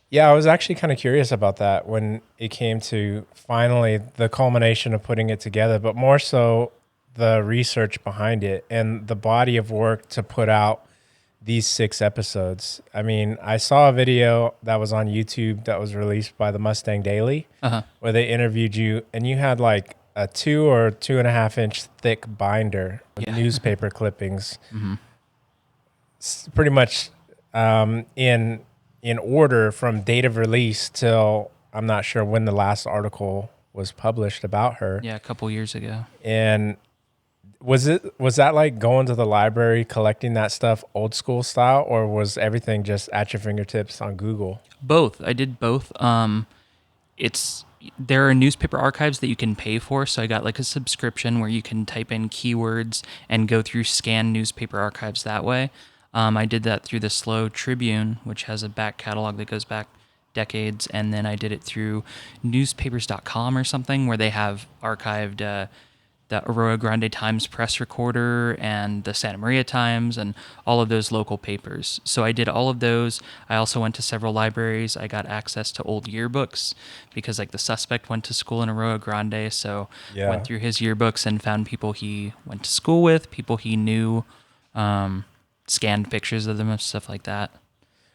Yeah, I was actually kind of curious about that when it came to finally the culmination of putting it together, but more so the research behind it and the body of work to put out these 6 episodes. I mean, I saw a video that was on YouTube that was released by the Mustang Daily Uh-huh. where they interviewed you, and you had like a 2 or 2.5 inch thick binder with Yeah. newspaper clippings, Hmm. pretty much in order from date of release till I'm not sure when the last article was published about her. Yeah, a couple years ago. And was that like going to the library collecting that stuff old school style, or was everything just at your fingertips on Google? Both. I did both. It's there are newspaper archives that you can pay for, so I got like a subscription where you can type in keywords and go through scanned newspaper archives that way. I did that through the Slow Tribune, which has a back catalog that goes back decades, and then I did it through newspapers.com or something where they have archived the Aurora Grande Times Press Recorder and the Santa Maria Times and all of those local papers. So I did all of those. I also went to several libraries. I got access to old yearbooks because like the suspect went to school in Aurora Grande, so Yeah. went through his yearbooks and found people he went to school with, people he knew, scanned pictures of them and stuff like that.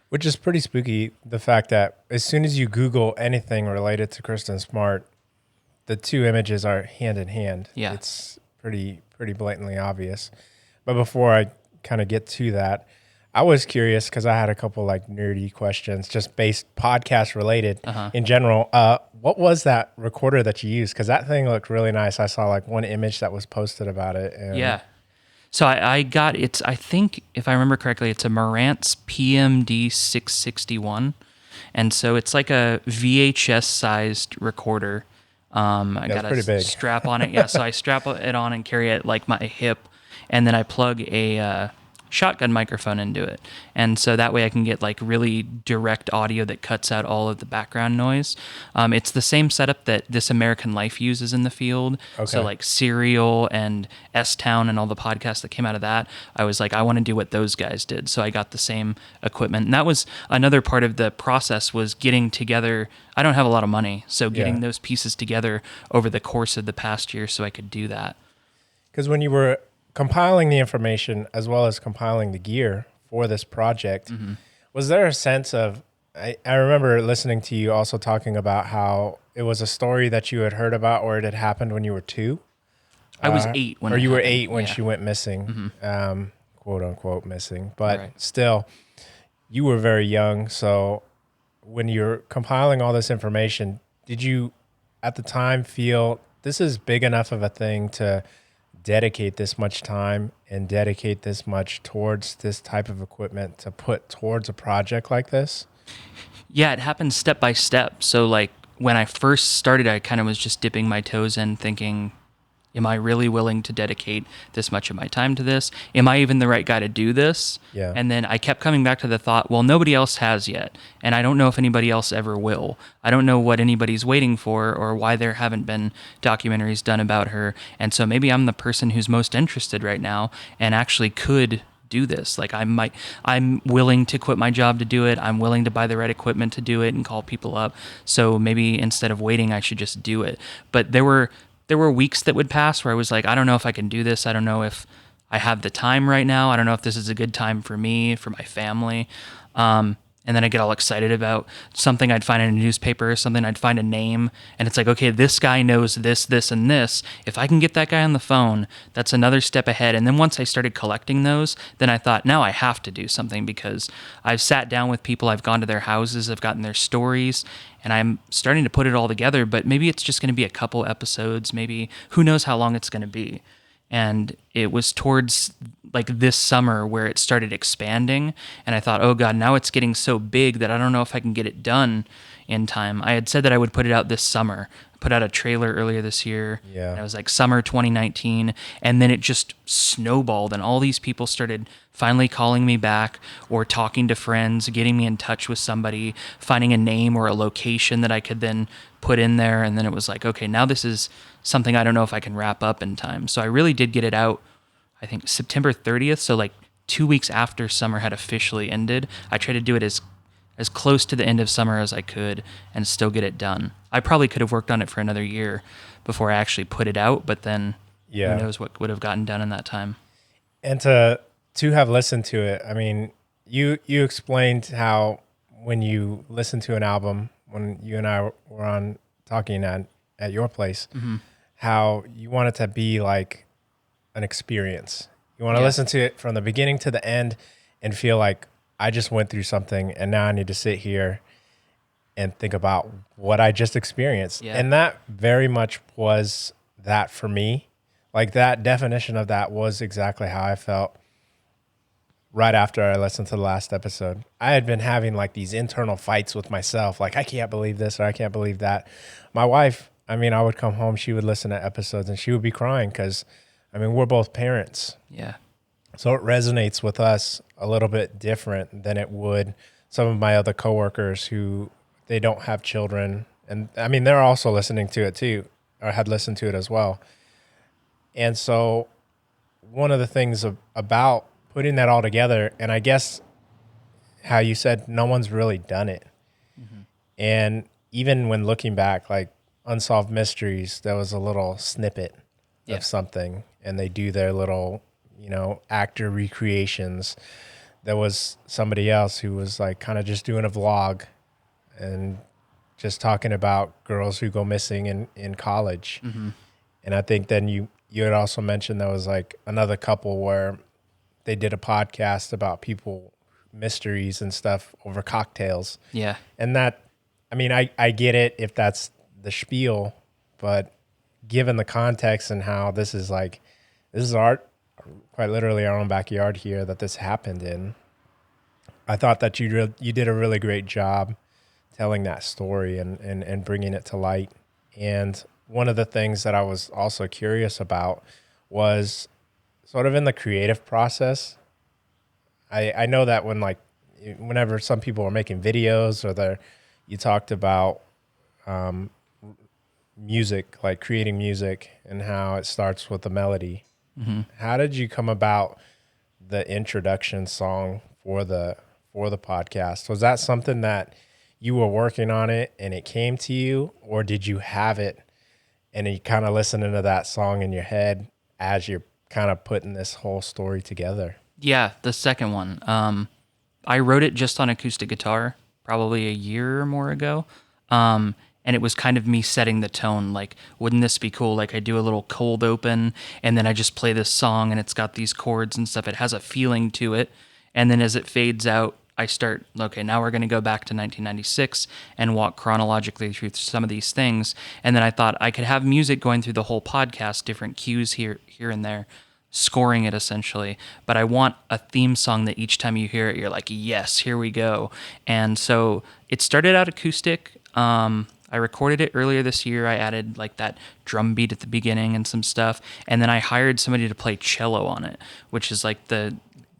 Which is pretty spooky, the fact that as soon as you Google anything related to Kristin Smart, the two images are hand in hand. Yeah. It's pretty blatantly obvious. But before I kind of get to that, I was curious because I had a couple like nerdy questions, just based podcast related in general. What was that recorder that you used? Because that thing looked really nice. I saw like one image that was posted about it. And Yeah. So I got it's I think if I remember correctly, it's a Marantz PMD 661, and so it's like a VHS sized recorder. I Yeah, it's got pretty a big. strap on it. Yeah, so I strap it on and carry it like my hip, and then I plug a shotgun microphone into it, and so that way I can get like really direct audio that cuts out all of the background noise. It's the same setup that This American Life uses in the field. So Okay. like Serial and S Town and all the podcasts that came out of that, I was like, I want to do what those guys did. So I got the same equipment, and that was another part of the process was getting together. I don't have a lot of money, so getting Yeah. those pieces together over the course of the past year so I could do that. Because when you were compiling the information as well as compiling the gear for this project, was there a sense of, I remember listening to you also talking about how it was a story that you had heard about or it had happened when you were 2? I was 8 when Or it you were happened. 8 when Yeah. she went missing, quote unquote missing. But Right. still, you were very young. So when you're compiling all this information, did you at the time feel this is big enough of a thing to dedicate this much time and dedicate this much towards this type of equipment to put towards a project like this? Yeah, it happened step by step. So like when I first started, I kind of was just dipping my toes in thinking, am I really willing to dedicate this much of my time to this? Am I even the right guy to do this? Yeah. And then I kept coming back to the thought, well, nobody else has yet. And I don't know if anybody else ever will. I don't know what anybody's waiting for or why there haven't been documentaries done about her. And so maybe I'm the person who's most interested right now and actually could do this. Like I'm willing to quit my job to do it. I'm willing to buy the right equipment to do it and call people up. So maybe instead of waiting, I should just do it. But there were weeks that would pass where I was like, I don't know if I can do this. I don't know if I have the time right now. I don't know if this is a good time for me, for my family. And then I get all excited about something I'd find in a newspaper, something I'd find a name, and it's like, okay, this guy knows this, this, and this. If I can get that guy on the phone, that's another step ahead. And then once I started collecting those, then I thought, now I have to do something because I've sat down with people, I've gone to their houses, I've gotten their stories, and I'm starting to put it all together, but maybe it's just going to be a couple episodes, maybe who knows how long it's going to be. And it was towards like this summer where it started expanding, and I thought, oh God, now it's getting so big that I don't know if I can get it done in time. I had said that I would put it out this summer. I put out a trailer earlier this year. Yeah. And it was like summer 2019, and then it just snowballed, and all these people started finally calling me back or talking to friends, getting me in touch with somebody, finding a name or a location that I could then put in there, and then it was like, okay, now this is something I don't know if I can wrap up in time. So I really did get it out, I think September 30th, so like 2 weeks after summer had officially ended. I tried to do it as as close to the end of summer as I could and still get it done. I probably could have worked on it for another year before I actually put it out, but then who knows what would have gotten done in that time. And to have listened to it, I mean, you explained how when you listen to an album, when you and I were on talking at your place, how you want it to be like an experience. You want to listen to it from the beginning to the end and feel like I just went through something and now I need to sit here and think about what I just experienced. Yeah. And that very much was that for me. Like that definition of that was exactly how I felt right after I listened to the last episode. I had been having like these internal fights with myself. Like, I can't believe this or I can't believe that. My wife, I mean, I would come home, she would listen to episodes and she would be crying because, I mean, we're both parents. Yeah. So it resonates with us a little bit different than it would some of my other coworkers who they don't have children. And I mean, they're also listening to it too, or had listened to it as well. And so one of the things about putting that all together, and I guess how you said no one's really done it. And even when looking back, like Unsolved Mysteries, there was a little snippet of something and they do their little, actor recreations. There was somebody else who was like kind of just doing a vlog and just talking about girls who go missing in college. And I think then you had also mentioned there was like another couple where they did a podcast about people, mysteries and stuff over cocktails. Yeah. And that, I mean, I get it if that's the spiel, but given the context and how this is our, quite literally our own backyard here that this happened in, I thought that you did a really great job telling that story and bringing it to light. And one of the things that I was also curious about was sort of in the creative process. I know that whenever some people are making videos or you talked about music, like creating music and how it starts with a melody. How did you come about the introduction song for the podcast? Was that something that you were working on it and it came to you, or did you have it and you kind of listening to that song in your head as you're kind of putting this whole story together? Yeah, the second one. I wrote it just on acoustic guitar probably a year or more ago. And it was kind of me setting the tone, like, wouldn't this be cool? Like, I do a little cold open, and then I just play this song, and it's got these chords and stuff. It has a feeling to it. And then as it fades out, I start, okay, now we're going to go back to 1996 and walk chronologically through some of these things. And then I thought I could have music going through the whole podcast, different cues here and there, scoring it essentially. But I want a theme song that each time you hear it, you're like, yes, here we go. And so it started out acoustic. I recorded it earlier this year. I added like that drum beat at the beginning and some stuff. And then I hired somebody to play cello on it, which is like the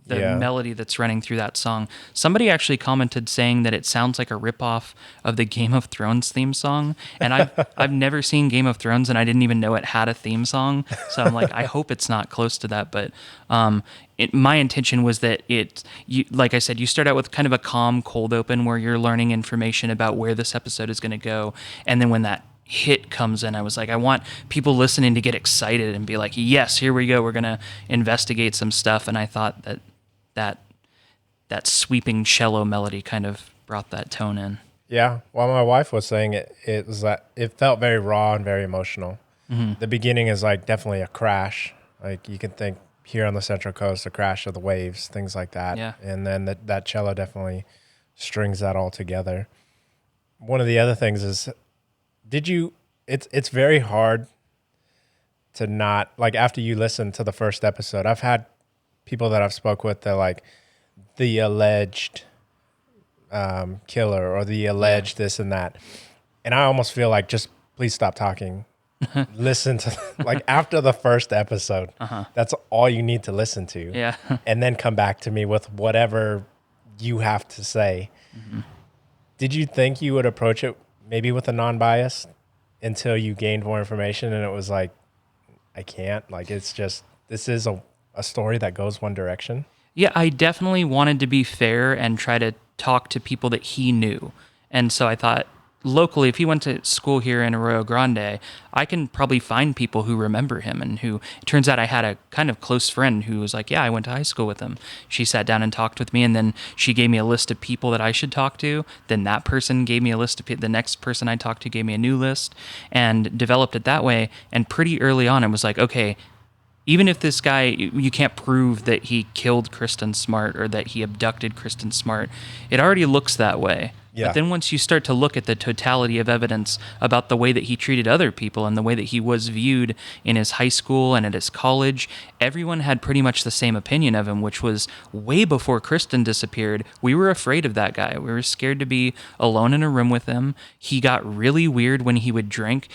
melody that's running through that song. Somebody actually commented saying that it sounds like a ripoff of the Game of Thrones theme song. And I've never seen Game of Thrones, and I didn't even know it had a theme song. So I'm like, I hope it's not close to that. But my intention was that like I said, you start out with kind of a calm cold open where you're learning information about where this episode is going to go. And then when that hit comes in, I was like, I want people listening to get excited and be like, yes, here we go. We're going to investigate some stuff. And I thought that sweeping cello melody kind of brought that tone in. Yeah. While my wife was saying it was that it felt very raw and very emotional. The beginning is like definitely a crash. Like you can think here on the Central Coast, the crash of the waves, things like that. Yeah. And then that cello definitely strings that all together. One of the other things is, it's very hard to not, like after you listen to the first episode, I've had people that I've spoke with, they're like, the alleged killer or the alleged this and that. And I almost feel like, just please stop talking. Listen to, like after the first episode, that's all you need to listen to. Yeah. And then come back to me with whatever you have to say. Did you think you would approach it maybe with a non-bias until you gained more information and it was like, I can't, like, it's just, this is a story that goes one direction? Yeah, I definitely wanted to be fair and try to talk to people that he knew. And so I thought locally, if he went to school here in Arroyo Grande, I can probably find people who remember him and who it turns out I had a kind of close friend who was like, yeah, I went to high school with him. She sat down and talked with me, and then she gave me a list of people that I should talk to. Then that person gave me a list of the next person I talked to gave me a new list, and developed it that way. And pretty early on, it was like, okay, even if this guy, you can't prove that he killed Kristin Smart or that he abducted Kristin Smart, it already looks that way. Yeah. But then once you start to look at the totality of evidence about the way that he treated other people and the way that he was viewed in his high school and at his college, everyone had pretty much the same opinion of him, which was way before Kristin disappeared. We were afraid of that guy. We were scared to be alone in a room with him. He got really weird when he would drink.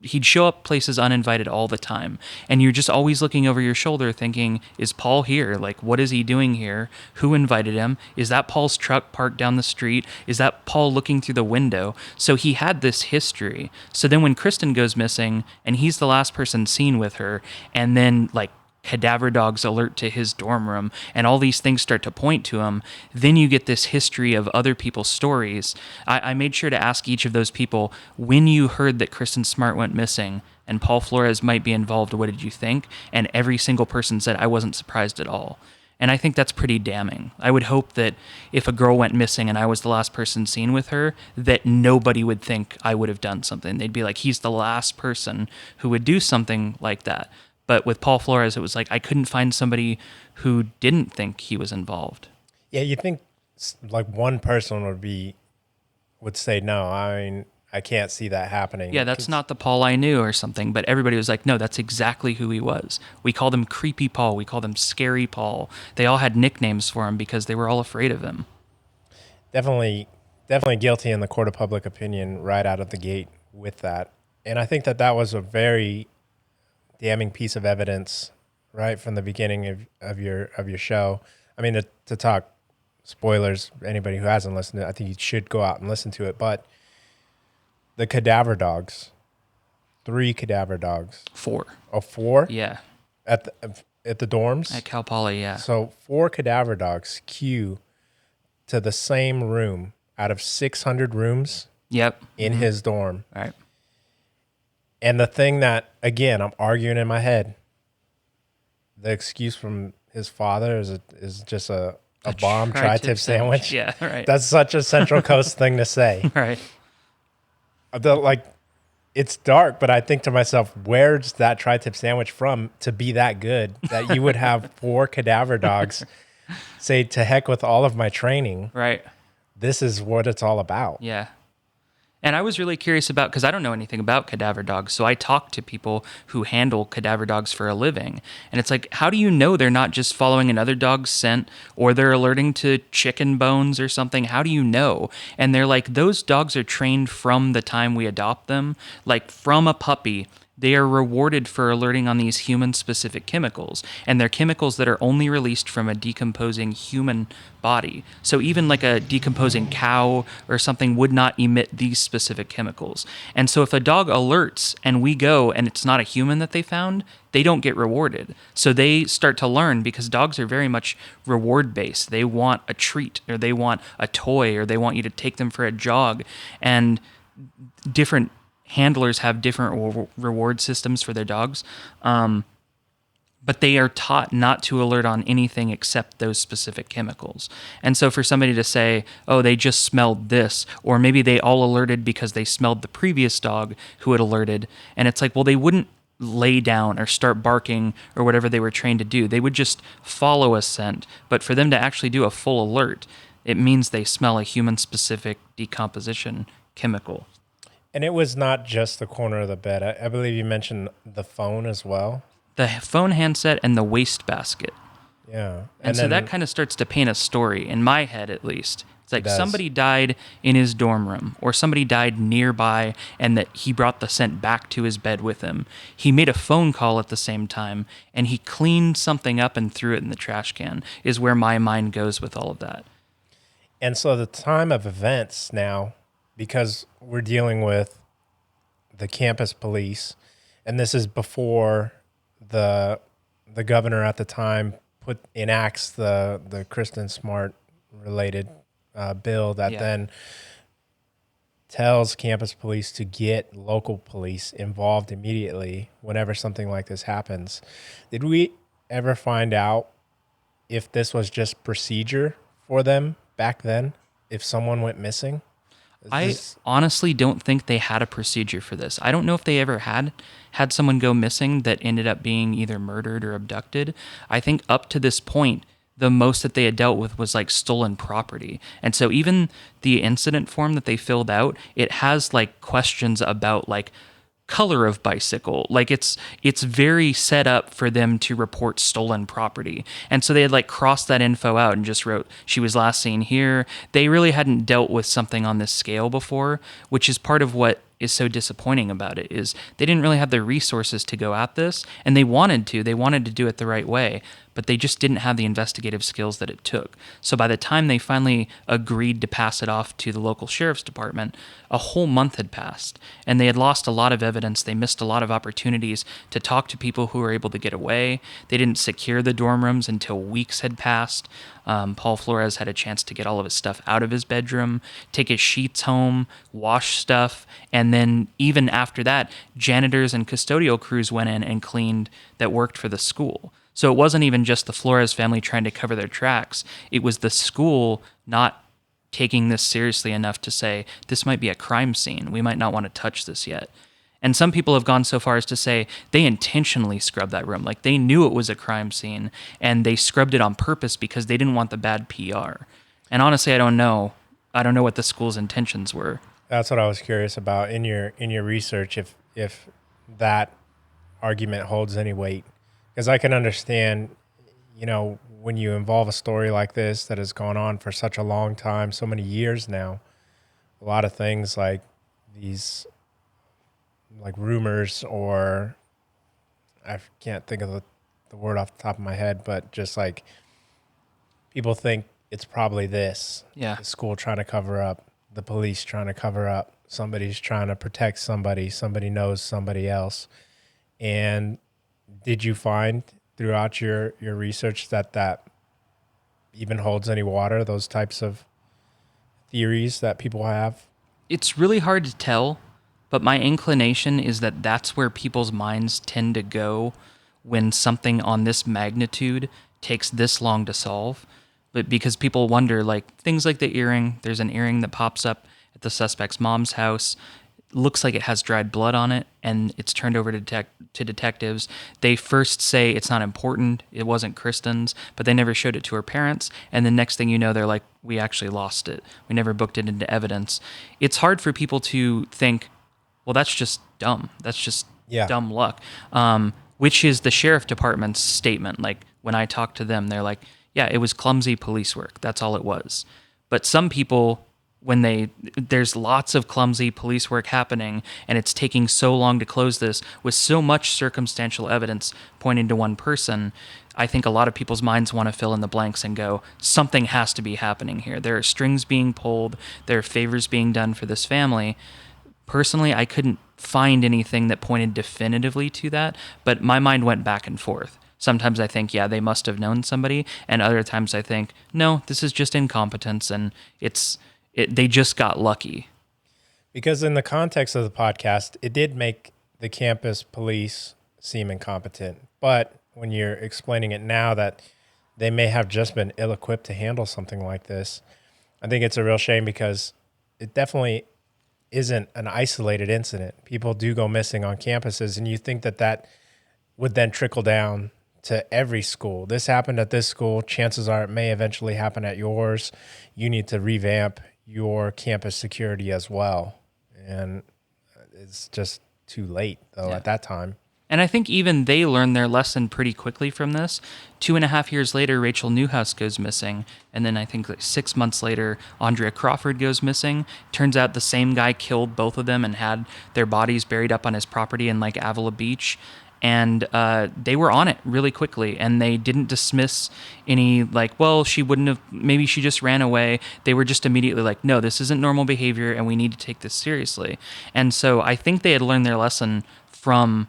He'd show up places uninvited all the time, and you're just always looking over your shoulder thinking, is Paul here? Like, what is he doing here? Who invited him? Is that Paul's truck parked down the street? Is that Paul looking through the window? So he had this history. So then when Kristin goes missing and he's the last person seen with her, and then like Cadaver Dogs alert to his dorm room, and all these things start to point to him, then you get this history of other people's stories. I made sure to ask each of those people, when you heard that Kristin Smart went missing and Paul Flores might be involved, what did you think? And every single person said, I wasn't surprised at all. And I think that's pretty damning. I would hope that if a girl went missing and I was the last person seen with her, that nobody would think I would have done something. They'd be like, he's the last person who would do something like that. But with Paul Flores, it was like I couldn't find somebody who didn't think he was involved. Yeah, you think like one person would say no. I mean, I can't see that happening. Yeah, that's not the Paul I knew or something. But everybody was like, no, that's exactly who he was. We called him Creepy Paul. We called him Scary Paul. They all had nicknames for him because they were all afraid of him. Definitely guilty in the court of public opinion right out of the gate with that. And I think that was a very damning piece of evidence right from the beginning of your show. I mean, to talk spoilers, anybody who hasn't listened to it, I think you should go out and listen to it. But the Cadaver Dogs, 3 Cadaver Dogs. 4. Oh, 4? Yeah. At the dorms? At Cal Poly, yeah. So 4 Cadaver Dogs queue to the same room out of 600 rooms. Yep. In his dorm. All right. And the thing that, again, I'm arguing in my head, the excuse from his father is just a bomb tri-tip sandwich. Yeah, right. That's such a Central Coast thing to say. Right. Like, it's dark, but I think to myself, where's that tri-tip sandwich from to be that good that you would have 4 Cadaver Dogs say, to heck with all of my training. Right. This is what it's all about. Yeah. And I was really curious about, because I don't know anything about Cadaver Dogs, so I talked to people who handle Cadaver Dogs for a living. And it's like, how do you know they're not just following another dog's scent, or they're alerting to chicken bones or something? How do you know? And they're like, those dogs are trained from the time we adopt them, like from a puppy. They are rewarded for alerting on these human-specific chemicals, and they're chemicals that are only released from a decomposing human body. So even like a decomposing cow or something would not emit these specific chemicals. And so if a dog alerts and we go and it's not a human that they found, they don't get rewarded. So they start to learn, because dogs are very much reward-based. They want a treat, or they want a toy, or they want you to take them for a jog. And different handlers have different reward systems for their dogs, but they are taught not to alert on anything except those specific chemicals. And so for somebody to say, oh, they just smelled this, or maybe they all alerted because they smelled the previous dog who had alerted, and it's like, well, they wouldn't lay down or start barking or whatever they were trained to do. They would just follow a scent. But for them to actually do a full alert, it means they smell a human-specific decomposition chemical. And it was not just the corner of the bed. I believe you mentioned the phone as well. The phone handset and the wastebasket. Yeah. And so that kind of starts to paint a story, in my head at least. It's like somebody died in his dorm room, or somebody died nearby, and that he brought the scent back to his bed with him. He made a phone call at the same time, and he cleaned something up and threw it in the trash can, is where my mind goes with all of that. And so the time of events now, because we're dealing with the campus police, and this is before the governor at the time enacts the Kristin Smart related bill that then tells campus police to get local police involved immediately whenever something like this happens. Did we ever find out if this was just procedure for them back then, if someone went missing? I honestly don't think they had a procedure for this. I don't know if they ever had someone go missing that ended up being either murdered or abducted. I think up to this point, the most that they had dealt with was like stolen property. And so even the incident form that they filled out, it has like questions about like color of bicycle. Like it's very set up for them to report stolen property. And so they had like crossed that info out and just wrote she was last seen here. They really hadn't dealt with something on this scale before, which is part of what is so disappointing about it is they didn't really have the resources to go at this, and they wanted to do it the right way, but they just didn't have the investigative skills that it took. So by the time they finally agreed to pass it off to the local sheriff's department, a whole month had passed, and they had lost a lot of evidence. They missed a lot of opportunities to talk to people who were able to get away. They didn't secure the dorm rooms until weeks had passed. Paul Flores had a chance to get all of his stuff out of his bedroom, take his sheets home, wash stuff, and then even after that, janitors and custodial crews went in and cleaned that worked for the school. So it wasn't even just the Flores family trying to cover their tracks. It was the school not taking this seriously enough to say, this might be a crime scene. We might not want to touch this yet. And some people have gone so far as to say they intentionally scrubbed that room. Like they knew it was a crime scene and they scrubbed it on purpose because they didn't want the bad PR. And honestly, I don't know. I don't know what the school's intentions were. That's what I was curious about in your research, if that argument holds any weight. Because I can understand, when you involve a story like this that has gone on for such a long time, so many years now, a lot of things like these like rumors, or I can't think of the word off the top of my head, but just like people think it's probably this. Yeah. The school trying to cover up, the police trying to cover up, somebody's trying to protect somebody knows somebody else. And did you find throughout your research that even holds any water, those types of theories that people have? It's really hard to tell, but my inclination is that that's where people's minds tend to go when something on this magnitude takes this long to solve. But because people wonder, like things like the earring, there's an earring that pops up at the suspect's mom's house. Looks like it has dried blood on it, and it's turned over to detectives. They first say it's not important, it wasn't Kristin's, but they never showed it to her parents, and the next thing you know, they're like, we actually lost it. We never booked it into evidence. It's hard for people to think, well, that's just dumb. That's just dumb luck, which is the sheriff department's statement. Like, when I talk to them, they're like, yeah, it was clumsy police work. That's all it was. But some people, when there's lots of clumsy police work happening and it's taking so long to close this with so much circumstantial evidence pointing to one person, I think a lot of people's minds want to fill in the blanks and go, something has to be happening here. There are strings being pulled. There are favors being done for this family. Personally, I couldn't find anything that pointed definitively to that, but my mind went back and forth. Sometimes I think, yeah, they must have known somebody, and other times I think, no, this is just incompetence, and they just got lucky. Because in the context of the podcast, it did make the campus police seem incompetent. But when you're explaining it now that they may have just been ill-equipped to handle something like this, I think it's a real shame because it definitely isn't an isolated incident. People do go missing on campuses, and you think that would then trickle down to every school. This happened at this school. Chances are it may eventually happen at yours. You need to revamp your campus security as well. And it's just too late, though, at that time. And I think even they learned their lesson pretty quickly from this. 2.5 years later, Rachel Newhouse goes missing. And then I think like 6 months later, Andrea Crawford goes missing. Turns out the same guy killed both of them and had their bodies buried up on his property in like Avila Beach. And they were on it really quickly, and they didn't dismiss any like, well, she wouldn't have, maybe she just ran away. They were just immediately like, no, this isn't normal behavior, and we need to take this seriously. And so I think they had learned their lesson from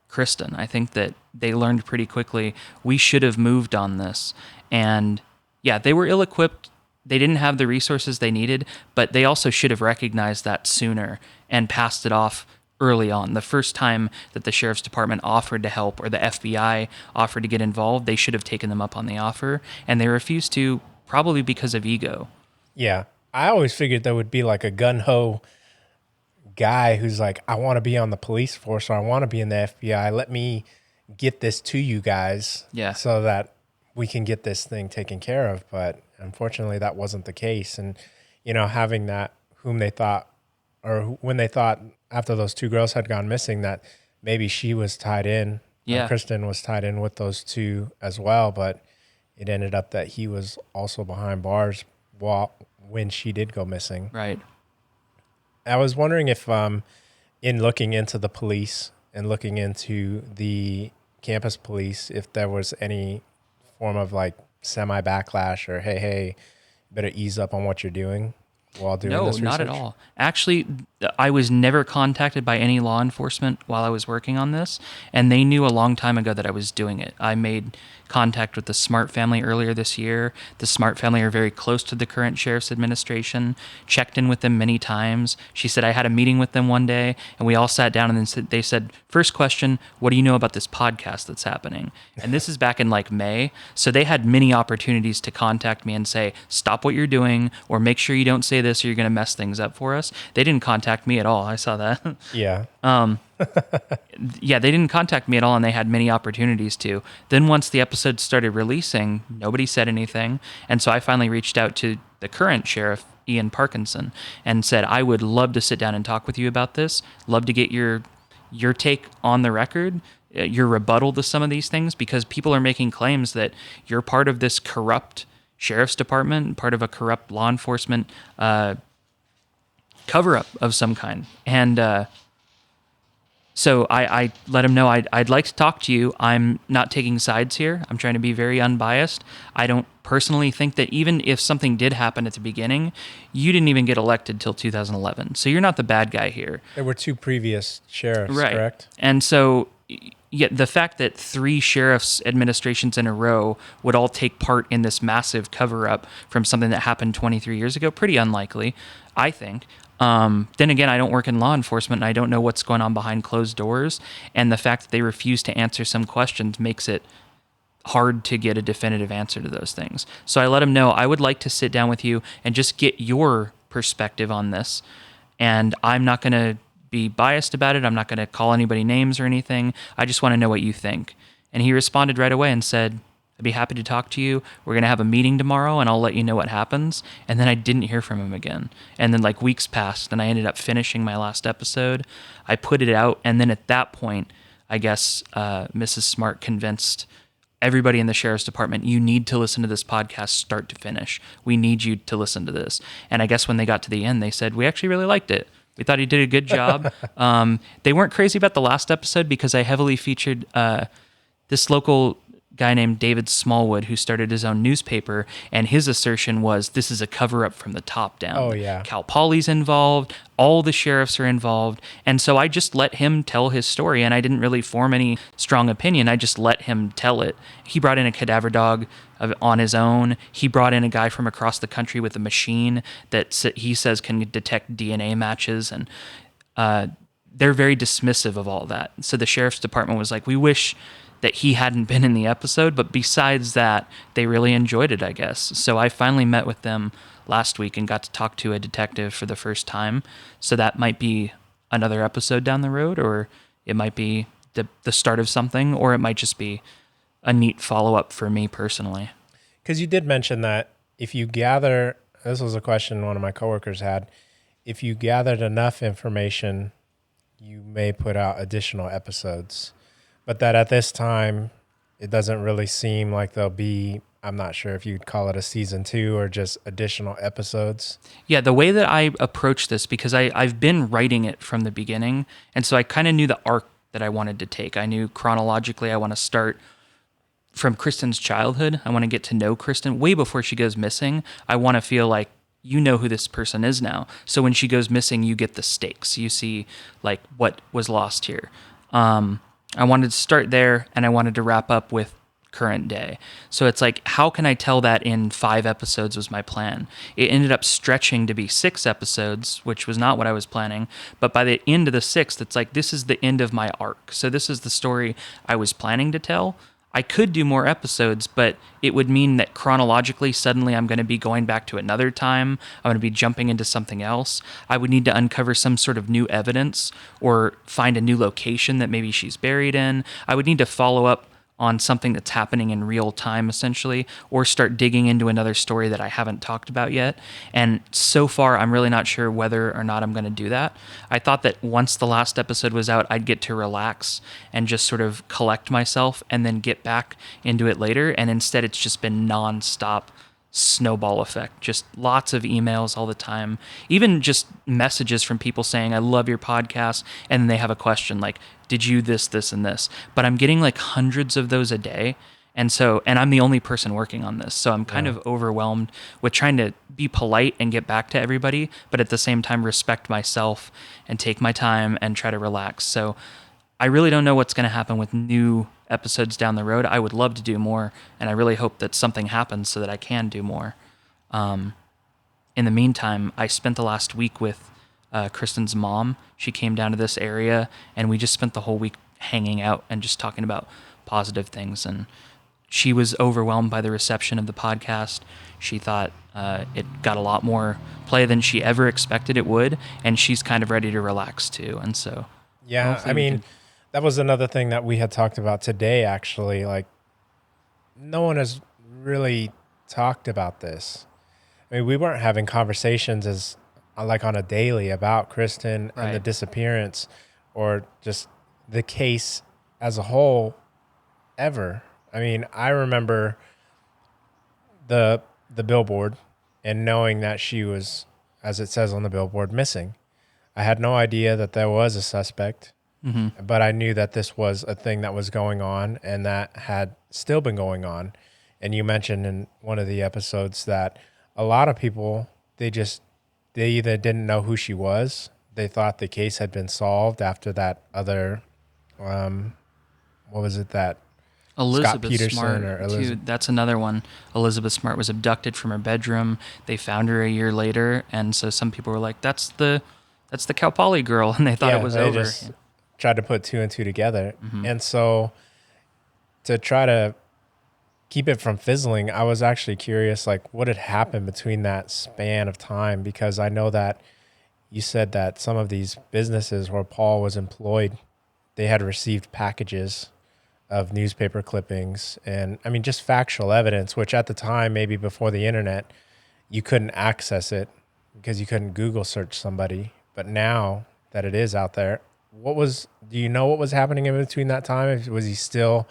Kristin. I think that they learned pretty quickly we should have moved on this. And yeah, they were ill-equipped. They didn't have the resources they needed, but they also should have recognized that sooner and passed it off early on. The first time that the sheriff's department offered to help or the FBI offered to get involved, they should have taken them up on the offer, and they refused to, probably because of ego. Yeah. I always figured there would be like a gun-ho guy who's like, I want to be on the police force or I want to be in the FBI. Let me get this to you guys so that we can get this thing taken care of. But unfortunately, that wasn't the case. And, having that whom they thought, or when they thought after those two girls had gone missing that maybe she was tied in, Kristin was tied in with those two as well, but it ended up that he was also behind bars when she did go missing. Right. I was wondering if in looking into the police and looking into the campus police, if there was any form of like semi-backlash or, hey, better ease up on what you're doing while doing this research? No, not at all. Actually, I was never contacted by any law enforcement while I was working on this, and they knew a long time ago that I was doing it. I made contact with the Smart family earlier this year. The Smart family are very close to the current sheriff's administration, checked in with them many times. She said I had a meeting with them one day, and we all sat down, and then they said, first question, what do you know about this podcast that's happening? And this is back in like May, so they had many opportunities to contact me and say, stop what you're doing, or make sure you don't say this or you're going to mess things up for us. They didn't contact me at all. I saw that. Yeah. Yeah, they didn't contact me at all, and they had many opportunities to. Then once the episode started releasing, nobody said anything, and so I finally reached out to the current sheriff, Ian Parkinson, and said, I would love to sit down and talk with you about this, love to get your take on the record, your rebuttal to some of these things, because people are making claims that you're part of this corrupt sheriff's department, part of a corrupt law enforcement cover-up of some kind. And so I let him know I'd like to talk to you. I'm not taking sides here. I'm trying to be very unbiased. I don't personally think that even if something did happen at the beginning, you didn't even get elected till 2011. So you're not the bad guy here. There were two previous sheriffs, right. Correct? And so the fact that 3 sheriff's administrations in a row would all take part in this massive cover-up from something that happened 23 years ago, pretty unlikely, I think. Then again, I don't work in law enforcement, and I don't know what's going on behind closed doors. And the fact that they refuse to answer some questions makes it hard to get a definitive answer to those things. So I let him know I would like to sit down with you and just get your perspective on this. And I'm not going to be biased about it. I'm not going to call anybody names or anything. I just want to know what you think. And he responded right away and said, I'd be happy to talk to you. We're going to have a meeting tomorrow, and I'll let you know what happens. And then I didn't hear from him again. And then like weeks passed, and I ended up finishing my last episode. I put it out, and then at that point, I guess Mrs. Smart convinced everybody in the sheriff's department, you need to listen to this podcast start to finish. We need you to listen to this. And I guess when they got to the end, they said, we actually really liked it. We thought he did a good job. They weren't crazy about the last episode because I heavily featured this local guy named David Smallwood who started his own newspaper, and his assertion was this is a cover-up from the top down. Oh, yeah. Cal Poly's involved, all the sheriffs are involved, and so I just let him tell his story, and I didn't really form any strong opinion. I just let him tell it. He brought in a cadaver dog on his own. He brought in a guy from across the country with a machine that he says can detect DNA matches, and they're very dismissive of all that. So the sheriff's department was like, we wish that he hadn't been in the episode, but besides that, they really enjoyed it, I guess. So I finally met with them last week and got to talk to a detective for the first time. So that might be another episode down the road, or it might be the start of something, or it might just be a neat follow-up for me personally. Because you did mention that if you gather, this was a question one of my coworkers had, if you gathered enough information, you may put out additional episodes. But that at this time, it doesn't really seem like there'll be, I'm not sure if you'd call it a season 2 or just additional episodes. Yeah, the way that I approach this, because I've been writing it from the beginning, and so I kind of knew the arc that I wanted to take. I knew chronologically I want to start from Kristin's childhood. I want to get to know Kristin way before she goes missing. I want to feel like you know who this person is now. So when she goes missing, you get the stakes. You see like what was lost here. I wanted to start there, and I wanted to wrap up with current day. So it's like, how can I tell that in 5 episodes was my plan. It ended up stretching to be 6 episodes, which was not what I was planning. But by the end of the 6th, it's like, this is the end of my arc. So this is the story I was planning to tell. I could do more episodes, but it would mean that chronologically, suddenly I'm going to be going back to another time. I'm going to be jumping into something else. I would need to uncover some sort of new evidence or find a new location that maybe she's buried in. I would need to follow up on something that's happening in real time, essentially, or start digging into another story that I haven't talked about yet. And so far, I'm really not sure whether or not I'm going to do that. I thought that once the last episode was out, I'd get to relax and just sort of collect myself and then get back into it later. And instead, it's just been nonstop snowball effect, just lots of emails all the time, even just messages from people saying, I love your podcast, and then they have a question like, did you this and this? But I'm getting like hundreds of those a day, and I'm the only person working on this, so I'm kind of overwhelmed with trying to be polite and get back to everybody, but at the same time respect myself and take my time and try to relax. So I really don't know what's going to happen with new episodes down the road. I would love to do more, and I really hope that something happens so that I can do more. In the meantime, I spent the last week with Kristin's mom. She came down to this area, and we just spent the whole week hanging out and just talking about positive things. And she was overwhelmed by the reception of the podcast. She thought it got a lot more play than she ever expected it would, and she's kind of ready to relax too. And so, yeah, I mean, that was another thing that we had talked about today, actually. Like, no one has really talked about this. I mean, we weren't having conversations as like on a daily about Kristin and the disappearance or just the case as a whole ever. I mean, I remember the billboard and knowing that she was, as it says on the billboard, missing. I had no idea that there was a suspect. Mm-hmm. But I knew that this was a thing that was going on and that had still been going on. And you mentioned in one of the episodes that a lot of people, they either didn't know who she was. They thought the case had been solved after that other, what was it, that Scott Peterson Smart, or Elizabeth? too. That's another one. Elizabeth Smart was abducted from her bedroom. They found her a year later. And so some people were like, that's the Cal Poly girl. And they thought it was over. Tried to put 2 and 2 together. Mm-hmm. And so to try to keep it from fizzling, I was actually curious, like, what had happened between that span of time, because I know that you said that some of these businesses where Paul was employed, they had received packages of newspaper clippings and, I mean, just factual evidence, which at the time, maybe before the internet, you couldn't access it because you couldn't Google search somebody. But now that it is out there, do you know what was happening in between that time? Was he still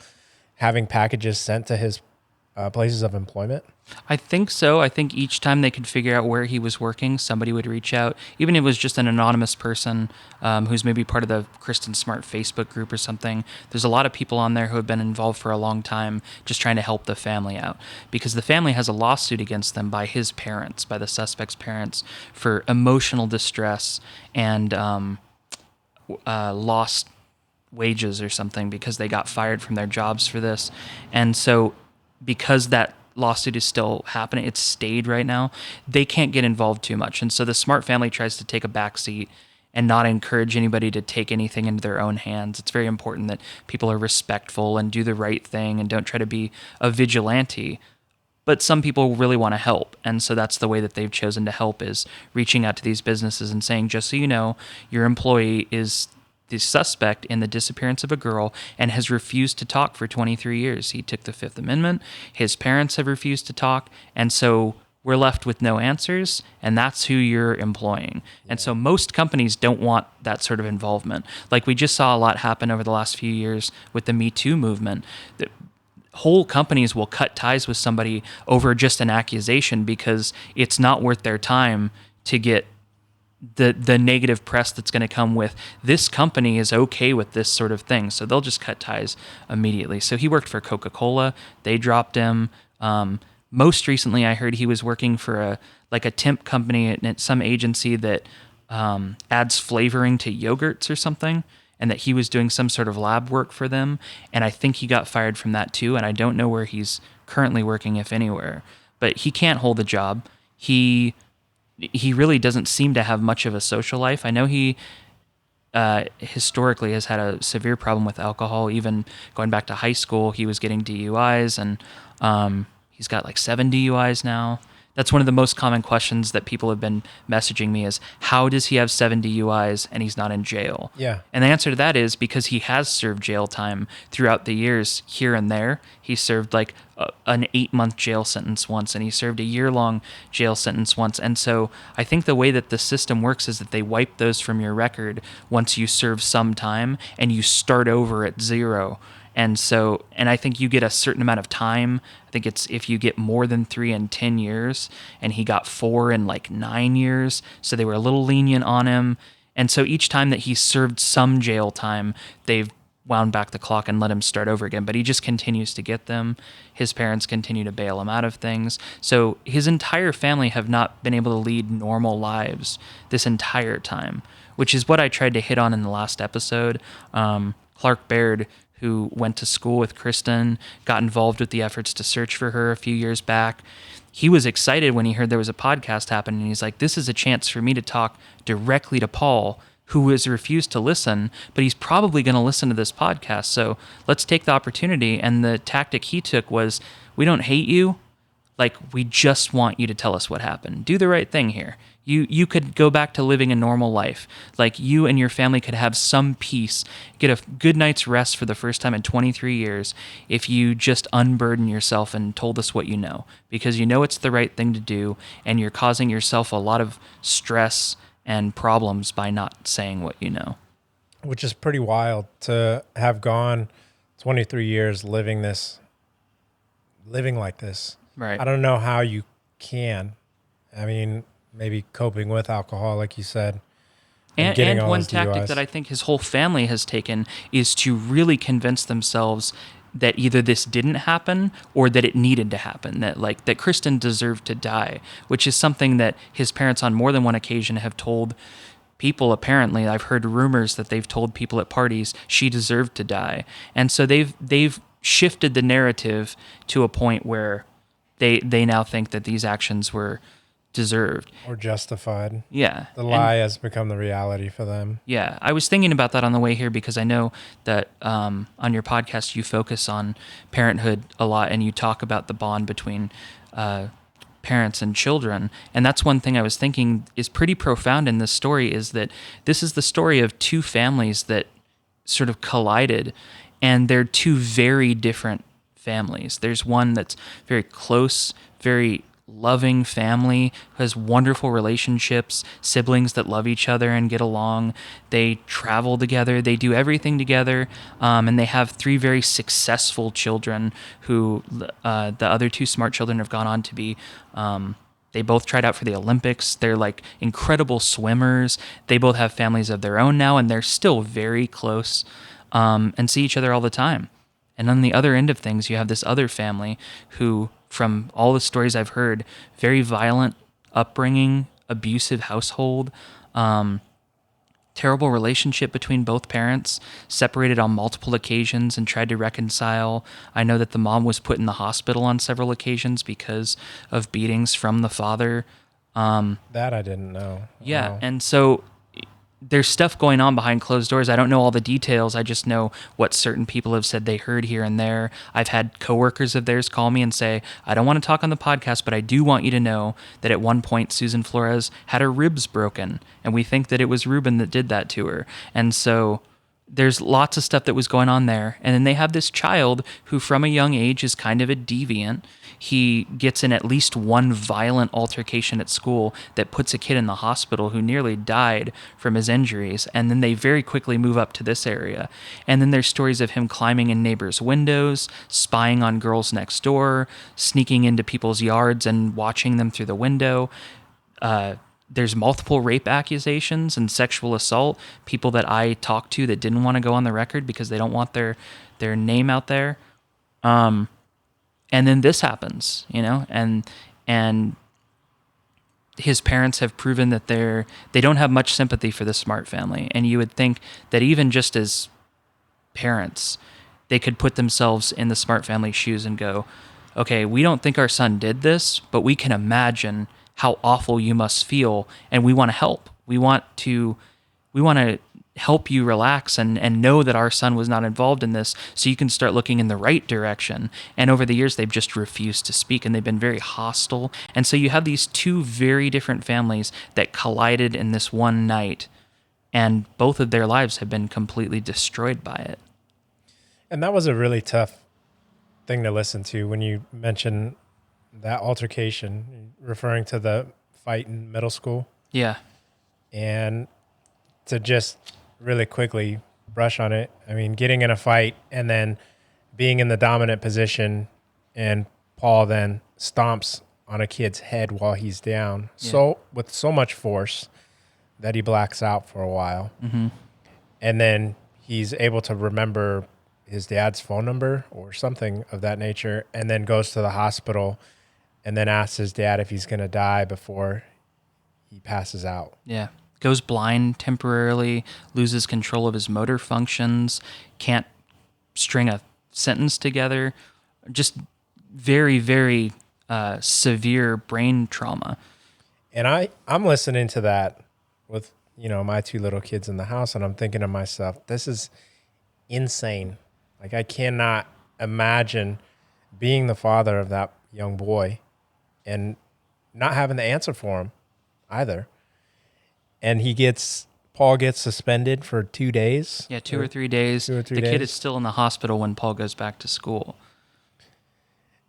having packages sent to his places of employment? I think so. I think each time they could figure out where he was working, somebody would reach out. Even if it was just an anonymous person who's maybe part of the Kristin Smart Facebook group or something. There's a lot of people on there who have been involved for a long time just trying to help the family out. Because the family has a lawsuit against them by his parents, by the suspect's parents, for emotional distress and lost wages or something because they got fired from their jobs for this. And so because that lawsuit is still happening, it's stayed right now, they can't get involved too much. And so the Smart family tries to take a back seat and not encourage anybody to take anything into their own hands. It's very important that people are respectful and do the right thing and don't try to be a vigilante. But some people really want to help. And so that's the way that they've chosen to help, is reaching out to these businesses and saying, just so you know, your employee is the suspect in the disappearance of a girl and has refused to talk for 23 years. He took the Fifth Amendment. His parents have refused to talk. And so we're left with no answers, and that's who you're employing. Yeah. And so most companies don't want that sort of involvement. Like we just saw a lot happen over the last few years with the Me Too movement. Whole companies will cut ties with somebody over just an accusation because it's not worth their time to get the negative press that's going to come with this company is okay with this sort of thing. So they'll just cut ties immediately. So he worked for Coca-Cola. They dropped him. Most recently, I heard he was working for a temp company at some agency that adds flavoring to yogurts or something. and that he was doing some sort of lab work for them. And I think he got fired from that too. And I don't know where he's currently working, if anywhere. But he can't hold a job. He really doesn't seem to have much of a social life. I know he historically has had a severe problem with alcohol. Even going back to high school, he was getting DUIs, and he's got like 7 DUIs now. That's one of the most common questions that people have been messaging me is, how does he have 7 DUIs and he's not in jail? Yeah. And the answer to that is because he has served jail time throughout the years here and there. He served like an 8-month jail sentence once, and he served a year-long jail sentence once. And so I think the way that the system works is that they wipe those from your record once you serve some time, and you start over at 0. And I think you get a certain amount of time. I think it's if you get more than 3 in 10 years, and he got 4 in like 9 years. So they were a little lenient on him. And so each time that he served some jail time, they've wound back the clock and let him start over again. But he just continues to get them. His parents continue to bail him out of things. So his entire family have not been able to lead normal lives this entire time, which is what I tried to hit on in the last episode. Clark Baird, who went to school with Kristin, got involved with the efforts to search for her a few years back. He was excited when he heard there was a podcast happening, and he's like, this is a chance for me to talk directly to Paul, who has refused to listen, but he's probably going to listen to this podcast. So let's take the opportunity. And the tactic he took was, we don't hate you. Like, we just want you to tell us what happened. Do the right thing here. You could go back to living a normal life. Like, you and your family could have some peace, get a good night's rest for the first time in 23 years if you just unburden yourself and told us what you know. Because you know it's the right thing to do, and you're causing yourself a lot of stress and problems by not saying what you know. Which is pretty wild to have gone 23 years living like this. Right. I don't know how you can. I mean, maybe coping with alcohol, like you said. And one tactic that I think his whole family has taken is to really convince themselves that either this didn't happen or that it needed to happen, that Kristin deserved to die, which is something that his parents on more than one occasion have told people. Apparently, I've heard rumors that they've told people at parties she deserved to die. And so they've shifted the narrative to a point where they now think that these actions were deserved or justified. Yeah. The lie has become the reality for them. Yeah. I was thinking about that on the way here because I know that on your podcast you focus on parenthood a lot, and you talk about the bond between parents and children. And that's one thing I was thinking is pretty profound in this story, is that this is the story of 2 families that sort of collided, and they're 2 very different families. There's one that's very close, very loving family, who has wonderful relationships, siblings that love each other and get along. They travel together, they do everything together, and they have 3 very successful children who the other 2 smart children have gone on to be. They both tried out for the Olympics. They're like incredible swimmers. They both have families of their own now, and they're still very close and see each other all the time. And on the other end of things, you have this other family who, from all the stories I've heard, very violent upbringing, abusive household, terrible relationship between both parents, separated on multiple occasions and tried to reconcile. I know that the mom was put in the hospital on several occasions because of beatings from the father. That I didn't know. Yeah, Wow. and so there's stuff going on behind closed doors. I don't know all the details. I just know what certain people have said they heard here and there. I've had coworkers of theirs call me and say, I don't want to talk on the podcast, but I do want you to know that at one point Susan Flores had her ribs broken, and we think that it was Ruben that did that to her. And so there's lots of stuff that was going on there. And then they have this child who from a young age is kind of a deviant. He gets in at least one violent altercation at school that puts a kid in the hospital who nearly died from his injuries. And then they very quickly move up to this area. And then there's stories of him climbing in neighbors' windows, spying on girls next door, sneaking into people's yards and watching them through the window. There's multiple rape accusations and sexual assault, people that I talked to that didn't want to go on the record because they don't want their name out there. And then this happens, and his parents have proven that they don't have much sympathy for the Smart family. And you would think that even just as parents, they could put themselves in the Smart family's shoes and go, okay, we don't think our son did this, but we can imagine how awful you must feel, and we want to help. We want to help you relax and know that our son was not involved in this, so you can start looking in the right direction. And over the years, they've just refused to speak, and they've been very hostile. And so you have these two very different families that collided in this one night, and both of their lives have been completely destroyed by it. And that was a really tough thing to listen to when you mentioned that altercation, referring to the fight in middle school. Yeah. And to just really quickly brush on it, I mean, getting in a fight and then being in the dominant position, and Paul then stomps on a kid's head while he's down, so with so much force that he blacks out for a while. Mm-hmm. And then he's able to remember his dad's phone number or something of that nature, and then goes to the hospital and then asks his dad if he's going to die before he passes out. Yeah. Goes blind temporarily, loses control of his motor functions, can't string a sentence together. Just very, very severe brain trauma. And I'm listening to that with, my two little kids in the house, and I'm thinking to myself, this is insane. Like, I cannot imagine being the father of that young boy and not having the answer for him either. And Paul gets suspended for 2 days. Yeah, 2 or 3 days. 2 or 3 the days. kid is still in the hospital when Paul goes back to school.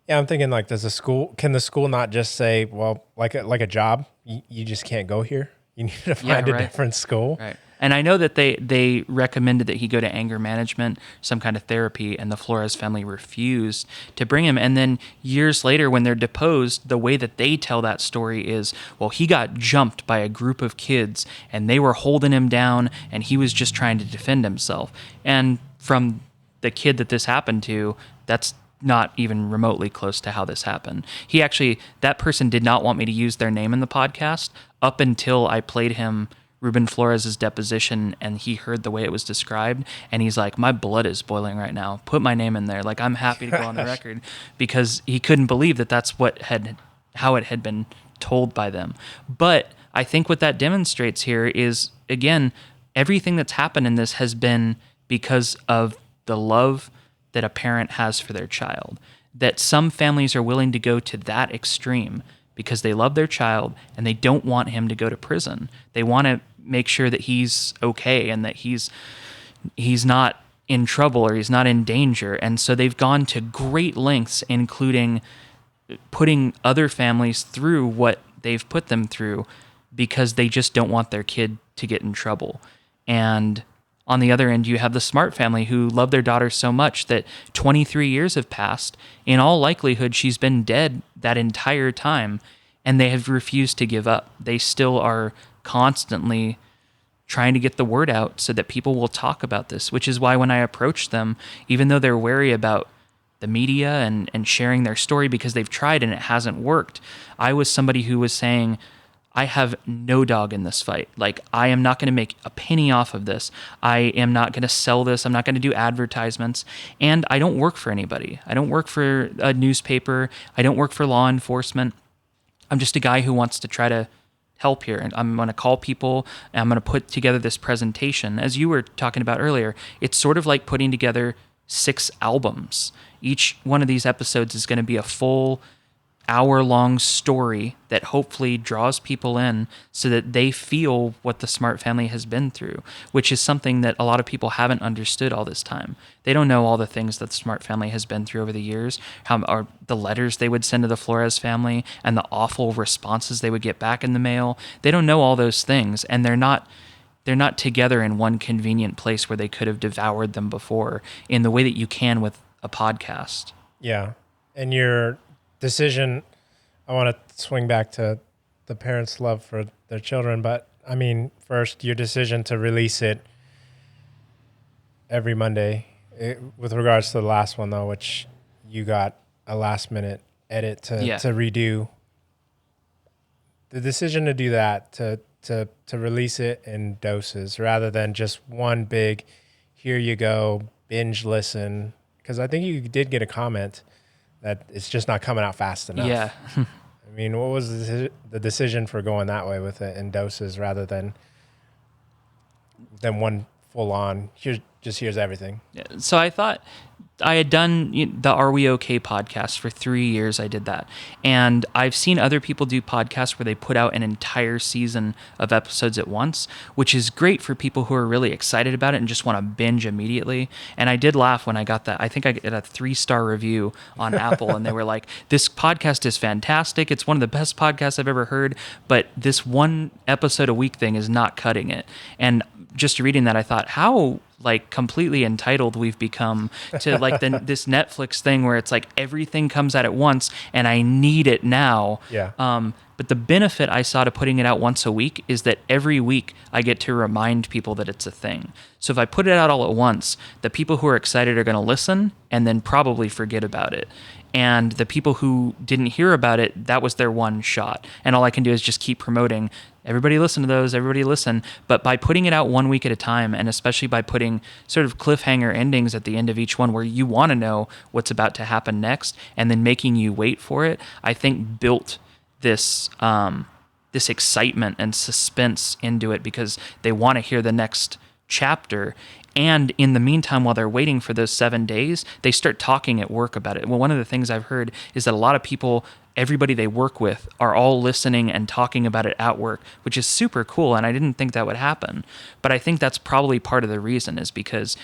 Yeah, I'm thinking, like, can the school not just say, well, like a job, you just can't go here? You need to find a different school. Right. And I know that they recommended that he go to anger management, some kind of therapy, and the Flores family refused to bring him. And then years later, when they're deposed, the way that they tell that story is, well, he got jumped by a group of kids, and they were holding him down, and he was just trying to defend himself. And from the kid that this happened to, that's not even remotely close to how this happened. That person did not want me to use their name in the podcast up until I played him Ruben Flores' deposition, and he heard the way it was described, and he's like, my blood is boiling right now. Put my name in there. Like, I'm happy to go on the record, because he couldn't believe that that's how it had been told by them. But I think what that demonstrates here is, again, everything that's happened in this has been because of the love that a parent has for their child. That some families are willing to go to that extreme because they love their child and they don't want him to go to prison. They want to make sure that he's okay and that he's not in trouble or he's not in danger. And so they've gone to great lengths, including putting other families through what they've put them through, because they just don't want their kid to get in trouble. And on the other end, you have the Smart family who love their daughter so much that 23 years have passed. In all likelihood, she's been dead that entire time, and they have refused to give up. They still are constantly trying to get the word out so that people will talk about this, which is why when I approach them, even though they're wary about the media and sharing their story because they've tried and it hasn't worked, I was somebody who was saying, I have no dog in this fight. Like, I am not going to make a penny off of this. I am not going to sell this. I'm not going to do advertisements. And I don't work for anybody. I don't work for a newspaper. I don't work for law enforcement. I'm just a guy who wants to try to help here. And I'm going to call people and I'm going to put together this presentation. As you were talking about earlier, it's sort of like putting together 6 albums. Each one of these episodes is going to be a full hour-long story that hopefully draws people in so that they feel what the Smart family has been through, which is something that a lot of people haven't understood all this time. They don't know all the things that the Smart family has been through over the years, or the letters they would send to the Flores family and the awful responses they would get back in the mail. They don't know all those things, and they're not together in one convenient place where they could have devoured them before in the way that you can with a podcast. Yeah. And your decision, I want to swing back to the parents' love for their children, but I mean, first, your decision to release it every Monday, with regards to the last one though, which you got a last minute edit to redo. the decision to do that, to release it in doses rather than just one big, here you go, binge listen. Because I think you did get a comment that it's just not coming out fast enough. Yeah. I mean, what was the decision for going that way with it in doses rather than one full on, here's everything? So I thought I had done the Are We Okay podcast for 3 years. I did that. And I've seen other people do podcasts where they put out an entire season of episodes at once, which is great for people who are really excited about it and just want to binge immediately. And I did laugh when I got that. I think I got a 3-star review on Apple, and they were like, this podcast is fantastic. It's one of the best podcasts I've ever heard, but this one episode a week thing is not cutting it. And just reading that, I thought, how like completely entitled we've become to like this Netflix thing where it's like everything comes out at once and I need it now. Yeah. But the benefit I saw to putting it out once a week is that every week I get to remind people that it's a thing. So if I put it out all at once, the people who are excited are going to listen and then probably forget about it. And the people who didn't hear about it, that was their one shot. And all I can do is just keep promoting, everybody listen to those, everybody listen. But by putting it out 1 week at a time, and especially by putting sort of cliffhanger endings at the end of each one where you want to know what's about to happen next and then making you wait for it, I think built this this excitement and suspense into it because they want to hear the next chapter. And in the meantime, while they're waiting for those 7 days, they start talking at work about it. Well, one of the things I've heard is that a lot of people, everybody they work with, are all listening and talking about it at work, which is super cool. And I didn't think that would happen. But I think that's probably part of the reason is because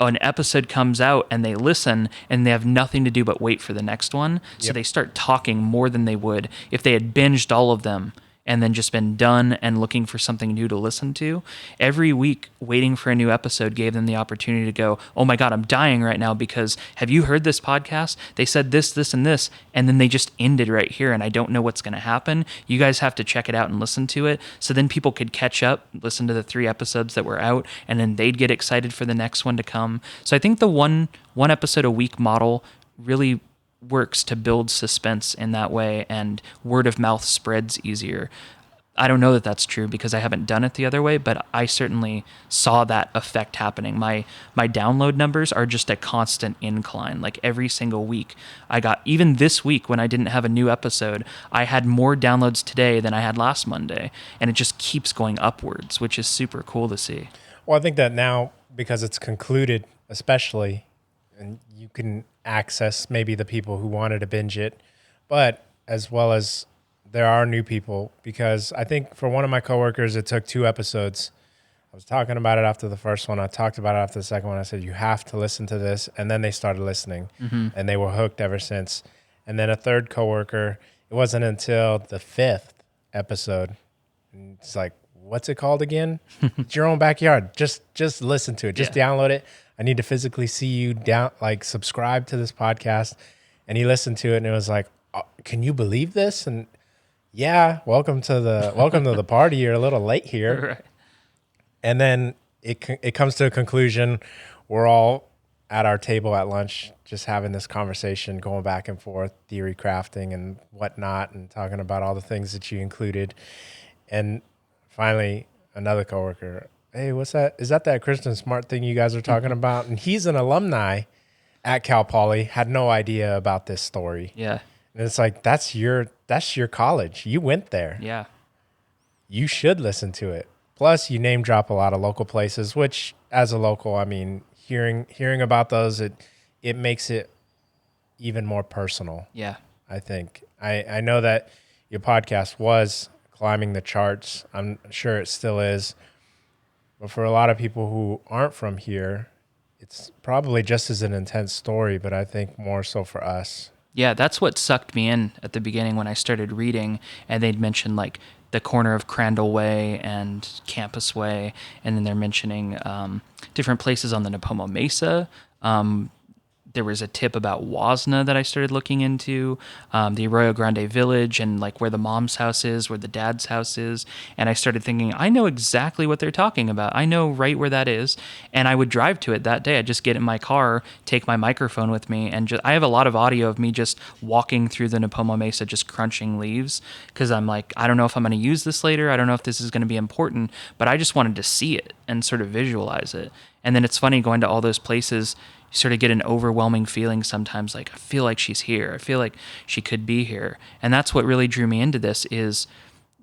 an episode comes out and they listen and they have nothing to do but wait for the next one. So Yep. they start talking more than they would if they had binged all of them and then just been done and looking for something new to listen to. Every week, waiting for a new episode gave them the opportunity to go, oh my God, I'm dying right now because have you heard this podcast? They said this, this, and this, and then they just ended right here and I don't know what's going to happen. You guys have to check it out and listen to it. So then people could catch up, listen to the 3 episodes that were out, and then they'd get excited for the next one to come. So I think the one episode a week model really works to build suspense in that way, and word of mouth spreads easier. I don't know that that's true because I haven't done it the other way, but I certainly saw that effect happening. My download numbers are just a constant incline. Like every single week, I got, even this week when I didn't have a new episode, I had more downloads today than I had last Monday, and it just keeps going upwards, which is super cool to see. Well, I think that now, because it's concluded, especially, and you can access maybe the people who wanted to binge it, but as well as there are new people, because I think for one of my coworkers, it took 2 episodes. I was talking about it after the first one. I talked about it after the second one. I said, you have to listen to this. And then they started listening, and they were hooked ever since. And then a third coworker, it wasn't until the 5th episode. And it's like, what's it called again? It's your own backyard. Just listen to it. Just download it. I need to physically see you subscribe to this podcast. And he listened to it and it was like, oh, can you believe this? And yeah, welcome to the party. You're a little late here. Right. And then it comes to a conclusion. We're all at our table at lunch, just having this conversation, going back and forth, theory crafting and whatnot, and talking about all the things that you included. And finally, another coworker, hey, what's that? Is that Kristin Smart thing you guys are talking about? And he's an alumni at Cal Poly, had no idea about this story. Yeah. And it's like, that's your college. You went there. Yeah. You should listen to it. Plus, you name drop a lot of local places, which as a local, I mean, hearing about those, it makes it even more personal. Yeah. I think. I know that your podcast was climbing the charts. I'm sure it still is. But for a lot of people who aren't from here, it's probably just as an intense story, but I think more so for us. Yeah, that's what sucked me in at the beginning when I started reading, and they'd mention like the corner of Crandall Way and Campus Way, and then they're mentioning different places on the Napomo Mesa. there was a tip about Wasna that I started looking into, the Arroyo Grande Village, and like where the mom's house is, where the dad's house is. And I started thinking, I know exactly what they're talking about. I know right where that is. And I would drive to it that day. I'd just get in my car, take my microphone with me, and I have a lot of audio of me just walking through the Nipomo Mesa, just crunching leaves, because I'm like, I don't know if I'm going to use this later. I don't know if this is going to be important, but I just wanted to see it and sort of visualize it. And then it's funny going to all those places, you sort of get an overwhelming feeling sometimes, like, I feel like she's here. I feel like she could be here. And that's what really drew me into this is,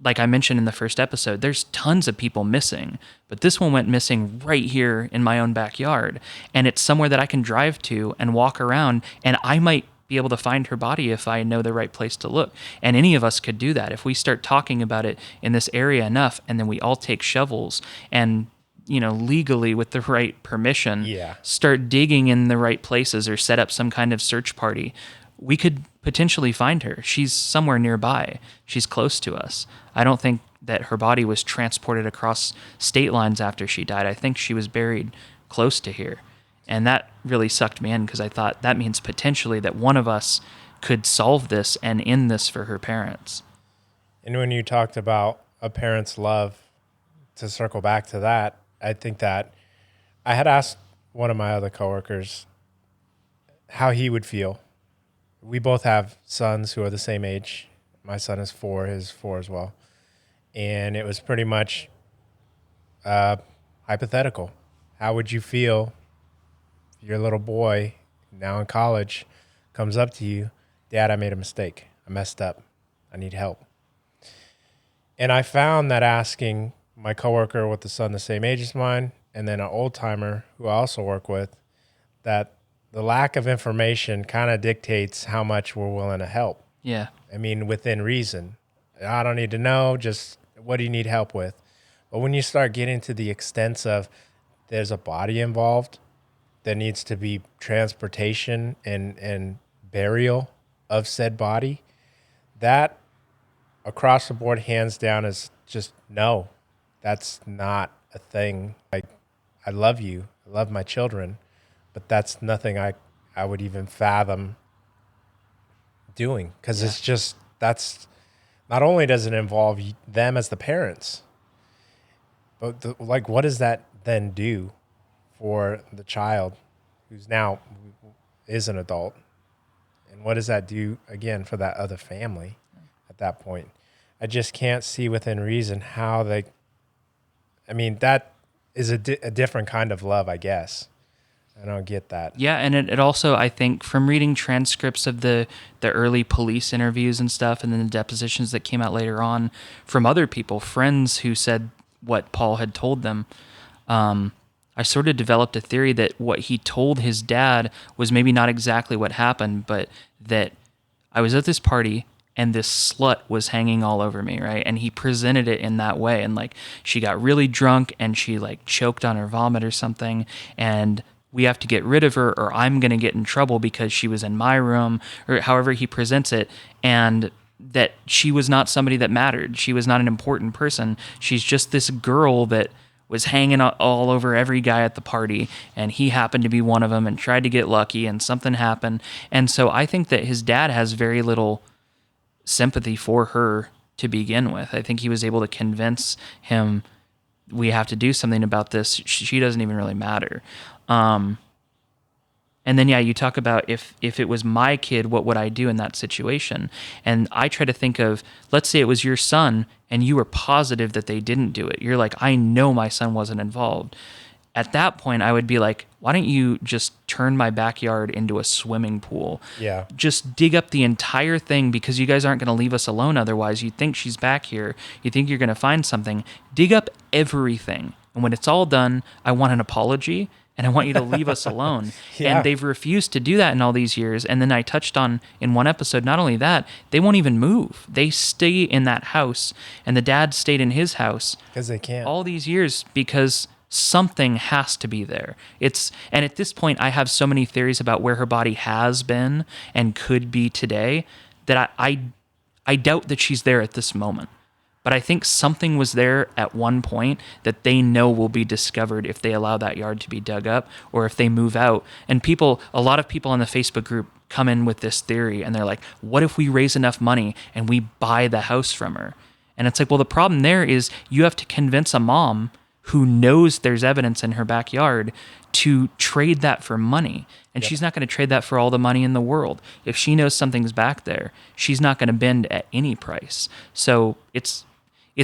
like I mentioned in the first episode, there's tons of people missing, but this one went missing right here in my own backyard. And it's somewhere that I can drive to and walk around, and I might be able to find her body if I know the right place to look. And any of us could do that. If we start talking about it in this area enough, and then we all take shovels and, legally with the right permission, start digging in the right places or set up some kind of search party, we could potentially find her. She's somewhere nearby. She's close to us. I don't think that her body was transported across state lines after she died. I think she was buried close to here. And that really sucked me in, because I thought that means potentially that one of us could solve this and end this for her parents. And when you talked about a parent's love, to circle back to that, I think that I had asked one of my other coworkers how he would feel. We both have sons who are the same age. My son is 4, his 4 as well. And it was pretty much hypothetical. How would you feel if your little boy, now in college, comes up to you, Dad, I made a mistake. I messed up. I need help. And I found that asking my coworker with the son the same age as mine, and then an old timer who I also work with, that the lack of information kind of dictates how much we're willing to help. Yeah. I mean, within reason. I don't need to know, just what do you need help with? But when you start getting to the extents of there's a body involved, there needs to be transportation and burial of said body, that across the board, hands down, is just no. That's not a thing. I love you. I love my children. But that's nothing I would even fathom doing, because it's just, that's not only does it involve them as the parents, but what does that then do for the child who's now is an adult, and what does that do again for that other family at that point? I just can't see within reason how that is a different kind of love, I guess. I don't get that. Yeah, and it also, I think, from reading transcripts of the early police interviews and stuff, and then the depositions that came out later on from other people, friends who said what Paul had told them, I sort of developed a theory that what he told his dad was maybe not exactly what happened, but that I was at this party and this slut was hanging all over me, right? And he presented it in that way. And like, she got really drunk and she like choked on her vomit or something. And we have to get rid of her or I'm going to get in trouble because she was in my room, or however he presents it. And that she was not somebody that mattered. She was not an important person. She's just this girl that was hanging all over every guy at the party, and he happened to be one of them and tried to get lucky, and something happened. And so I think that his dad has very little sympathy for her to begin with. I think he was able to convince him, we have to do something about this. She doesn't even really matter. And then, yeah, you talk about if it was my kid, what would I do in that situation? And I try to think of, let's say it was your son and you were positive that they didn't do it. You're like, I know my son wasn't involved. At that point, I would be like, why don't you just turn my backyard into a swimming pool? Yeah. Just dig up the entire thing, because you guys aren't going to leave us alone otherwise. You think she's back here. You think you're going to find something. Dig up everything. And when it's all done, I want an apology. And I want you to leave us alone. Yeah. And they've refused to do that in all these years. And then I touched on in one episode, not only that, they won't even move. They stay in that house. And the dad stayed in his house. Because they can't. All these years, because something has to be there. And at this point, I have so many theories about where her body has been and could be today that I doubt that she's there at this moment. But I think something was there at one point that they know will be discovered if they allow that yard to be dug up or if they move out. And a lot of people on the Facebook group come in with this theory and they're like, what if we raise enough money and we buy the house from her? And it's like, well, the problem there is you have to convince a mom who knows there's evidence in her backyard to trade that for money. And she's not going to trade that for all the money in the world. If she knows something's back there, she's not going to bend at any price. So it's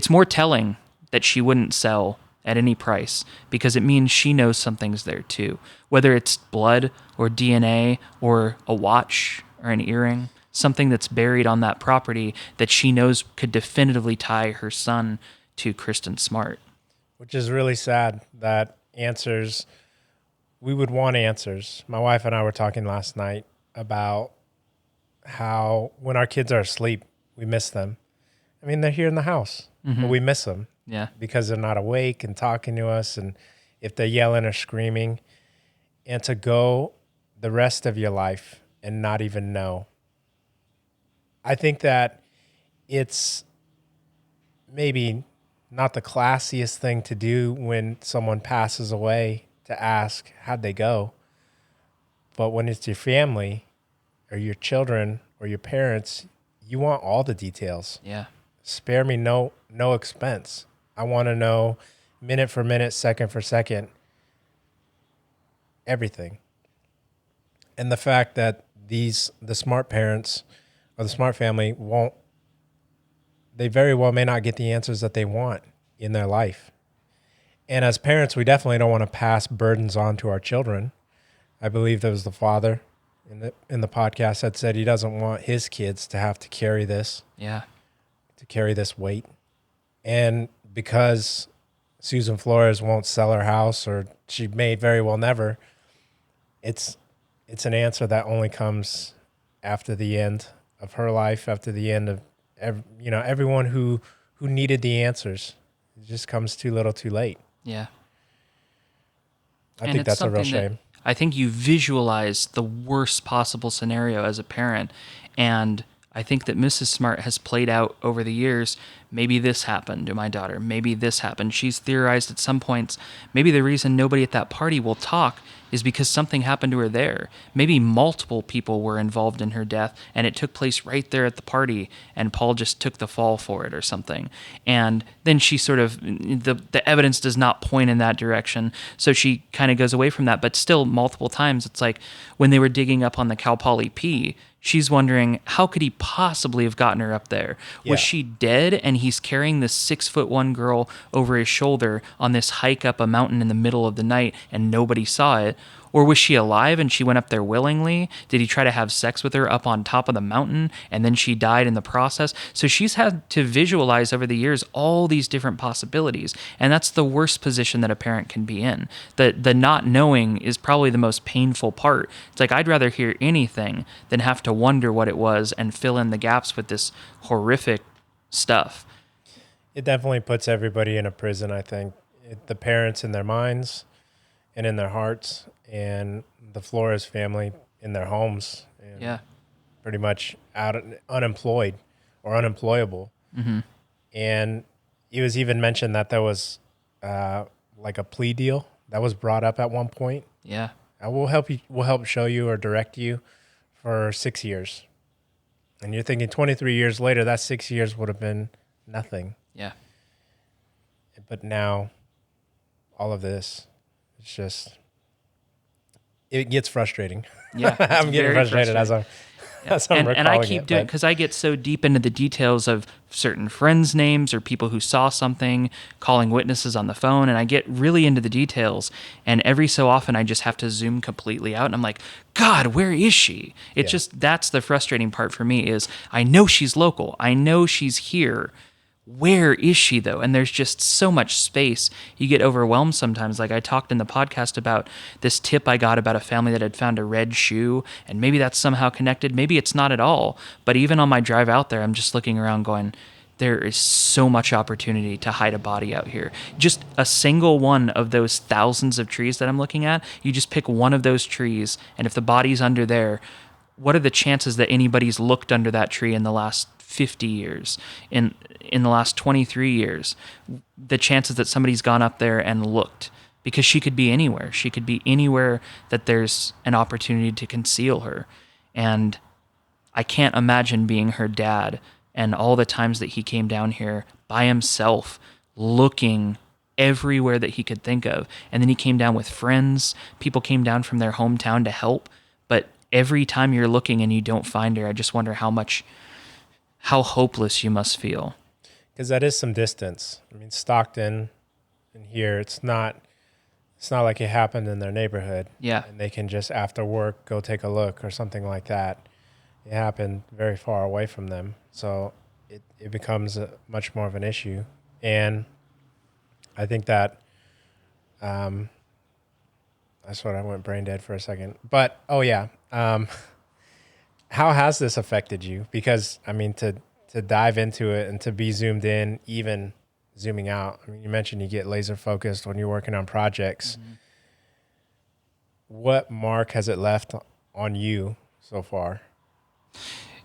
more telling that she wouldn't sell at any price because it means she knows something's there too. Whether it's blood or DNA or a watch or an earring, something that's buried on that property that she knows could definitively tie her son to Kristin Smart. Which is really sad that we would want answers. My wife and I were talking last night about how when our kids are asleep, we miss them. I mean, they're here in the house, but we miss them because they're not awake and talking to us. And if they're yelling or screaming, and to go the rest of your life and not even know. I think that it's maybe not the classiest thing to do when someone passes away to ask how'd they go. But when it's your family or your children or your parents, you want all the details. Yeah. Spare me no expense. I want to know minute for minute, second for second, everything. And the fact that the Smart parents or the Smart family they very well may not get the answers that they want in their life. And as parents, we definitely don't want to pass burdens on to our children. I believe there was the father in the podcast that said he doesn't want his kids to have to carry this. Yeah. To carry this weight. And because Susan Flores won't sell her house, or she may very well never, it's an answer that only comes after the end of her life, after the end of everyone who needed the answers. It just comes too little too late. Yeah. I think that's a real shame. I think you visualize the worst possible scenario as a parent, and I think that Mrs. Smart has played out over the years. Maybe this happened to my daughter. Maybe this happened. She's theorized at some points, maybe the reason nobody at that party will talk is because something happened to her there. Maybe multiple people were involved in her death, and it took place right there at the party, and Paul just took the fall for it or something. And then she sort of, the evidence does not point in that direction, so she kind of goes away from that. But still, multiple times, it's like when they were digging up on the Cal Poly P, she's wondering, how could he possibly have gotten her up there? Yeah. Was she dead and he's carrying this 6'1" girl over his shoulder on this hike up a mountain in the middle of the night and nobody saw it? Or was she alive and she went up there willingly? Did he try to have sex with her up on top of the mountain and then she died in the process? So she's had to visualize over the years all these different possibilities. And that's the worst position that a parent can be in. The not knowing is probably the most painful part. It's like, I'd rather hear anything than have to wonder what it was and fill in the gaps with this horrific stuff. It definitely puts everybody in a prison, I think. The parents in their minds and in their hearts, and the Flores family in their homes. And pretty much unemployed or unemployable. Mm-hmm. And it was even mentioned that there was like a plea deal that was brought up at one point. Yeah. We'll help show you or direct you for 6 years. And you're thinking 23 years later, that 6 years would have been nothing. Yeah. But now, all of this, it's just, it gets frustrating. Yeah. I'm getting frustrated as I'm recalling and I keep it, doing, because I get so deep into the details of certain friends' names or people who saw something, calling witnesses on the phone, and I get really into the details. And every so often, I just have to zoom completely out, and I'm like, God, where is she? It's just, that's the frustrating part for me is I know she's local. I know she's here. Where is she, though? And there's just so much space. You get overwhelmed sometimes. Like I talked in the podcast about this tip I got about a family that had found a red shoe, and maybe that's somehow connected. Maybe it's not at all. But even on my drive out there, I'm just looking around going, there is so much opportunity to hide a body out here. Just a single one of those thousands of trees that I'm looking at, you just pick one of those trees, and if the body's under there, what are the chances that anybody's looked under that tree in the last 50 years, in the last 23 years, the chances that somebody's gone up there and looked, because she could be anywhere. She could be anywhere that there's an opportunity to conceal her. And I can't imagine being her dad and all the times that he came down here by himself, looking everywhere that he could think of. And then he came down with friends. People came down from their hometown to help. But every time you're looking and you don't find her, I just wonder how hopeless you must feel. Because that is some distance. I mean, Stockton and here, it's not like it happened in their neighborhood. Yeah. And they can just after work go take a look or something like that. It happened very far away from them. So it becomes much more of an issue. And I think that that's what I went brain dead for a second. But, how has this affected you? Because, I mean, to dive into it and to be zoomed in, even zooming out. I mean, you mentioned you get laser focused when you're working on projects. Mm-hmm. What mark has it left on you so far?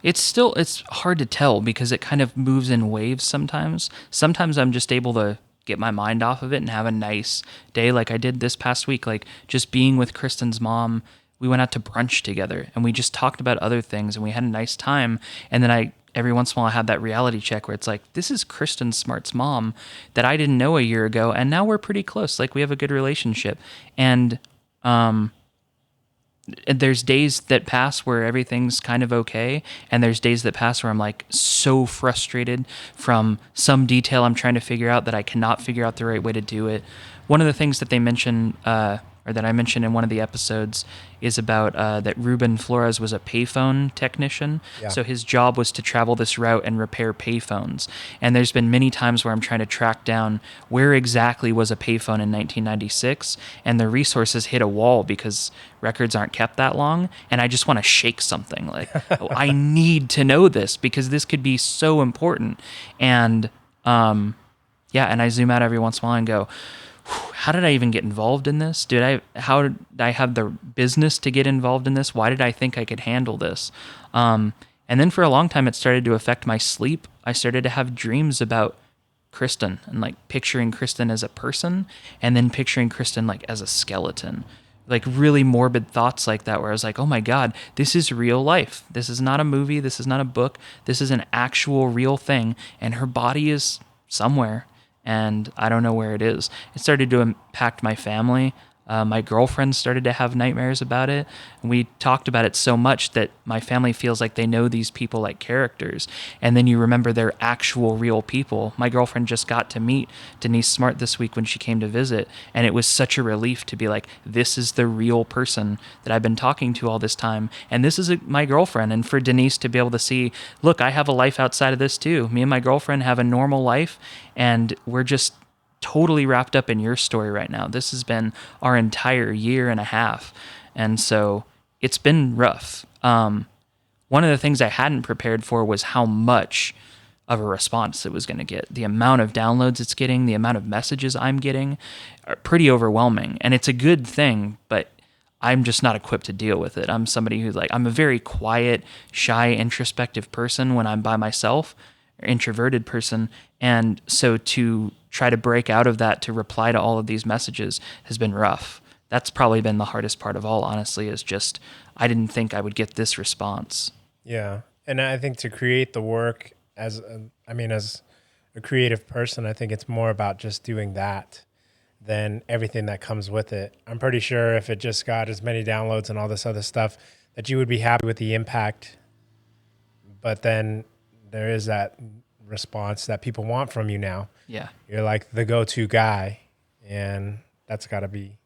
It's hard to tell because it kind of moves in waves sometimes. Sometimes I'm just able to get my mind off of it and have a nice day like I did this past week. Like just being with Kristin's mom, we went out to brunch together and we just talked about other things and we had a nice time. And then every once in a while I have that reality check where it's like, this is Kristin Smart's mom that I didn't know a year ago. And now we're pretty close. Like we have a good relationship. And there's days that pass where everything's kind of okay. And there's days that pass where I'm like so frustrated from some detail I'm trying to figure out that I cannot figure out the right way to do it. One of the things that they mention, or that I mentioned in one of the episodes, is about that Ruben Flores was a payphone technician. Yeah. So his job was to travel this route and repair payphones. And there's been many times where I'm trying to track down where exactly was a payphone in 1996, and the resources hit a wall because records aren't kept that long, and I just want to shake something. Like, I need to know this because this could be so important. And and I zoom out every once in a while and go, how did I even get involved in this? How did I have the business to get involved in this? Why did I think I could handle this? And then for a long time, it started to affect my sleep. I started to have dreams about Kristin and like picturing Kristin as a person and then picturing Kristin like as a skeleton, like really morbid thoughts like that, where I was like, oh my God, this is real life. This is not a movie. This is not a book. This is an actual real thing. And her body is somewhere. And I don't know where it is. It started to impact my family. My girlfriend started to have nightmares about it. And we talked about it so much that my family feels like they know these people like characters. And then you remember they're actual real people. My girlfriend just got to meet Denise Smart this week when she came to visit. And it was such a relief to be like, this is the real person that I've been talking to all this time. And this is my girlfriend. And for Denise to be able to see, look, I have a life outside of this too. Me and my girlfriend have a normal life. And we're just totally wrapped up in your story right now. This has been our entire year and a half. And so it's been rough. One of the things I hadn't prepared for was how much of a response it was going to get. The amount of downloads it's getting, the amount of messages I'm getting are pretty overwhelming. And it's a good thing, but I'm just not equipped to deal with it. I'm somebody who's like, I'm a very quiet, shy, introspective person when I'm by myself, or introverted person. And so to try to break out of that to reply to all of these messages has been rough. That's probably been the hardest part of all, honestly, is just I didn't think I would get this response. Yeah. And I think to create the work as a creative person, I think it's more about just doing that than everything that comes with it. I'm pretty sure if it just got as many downloads and all this other stuff that you would be happy with the impact. But then there is that response that people want from you now. Yeah. You're like the go-to guy, and that's got to be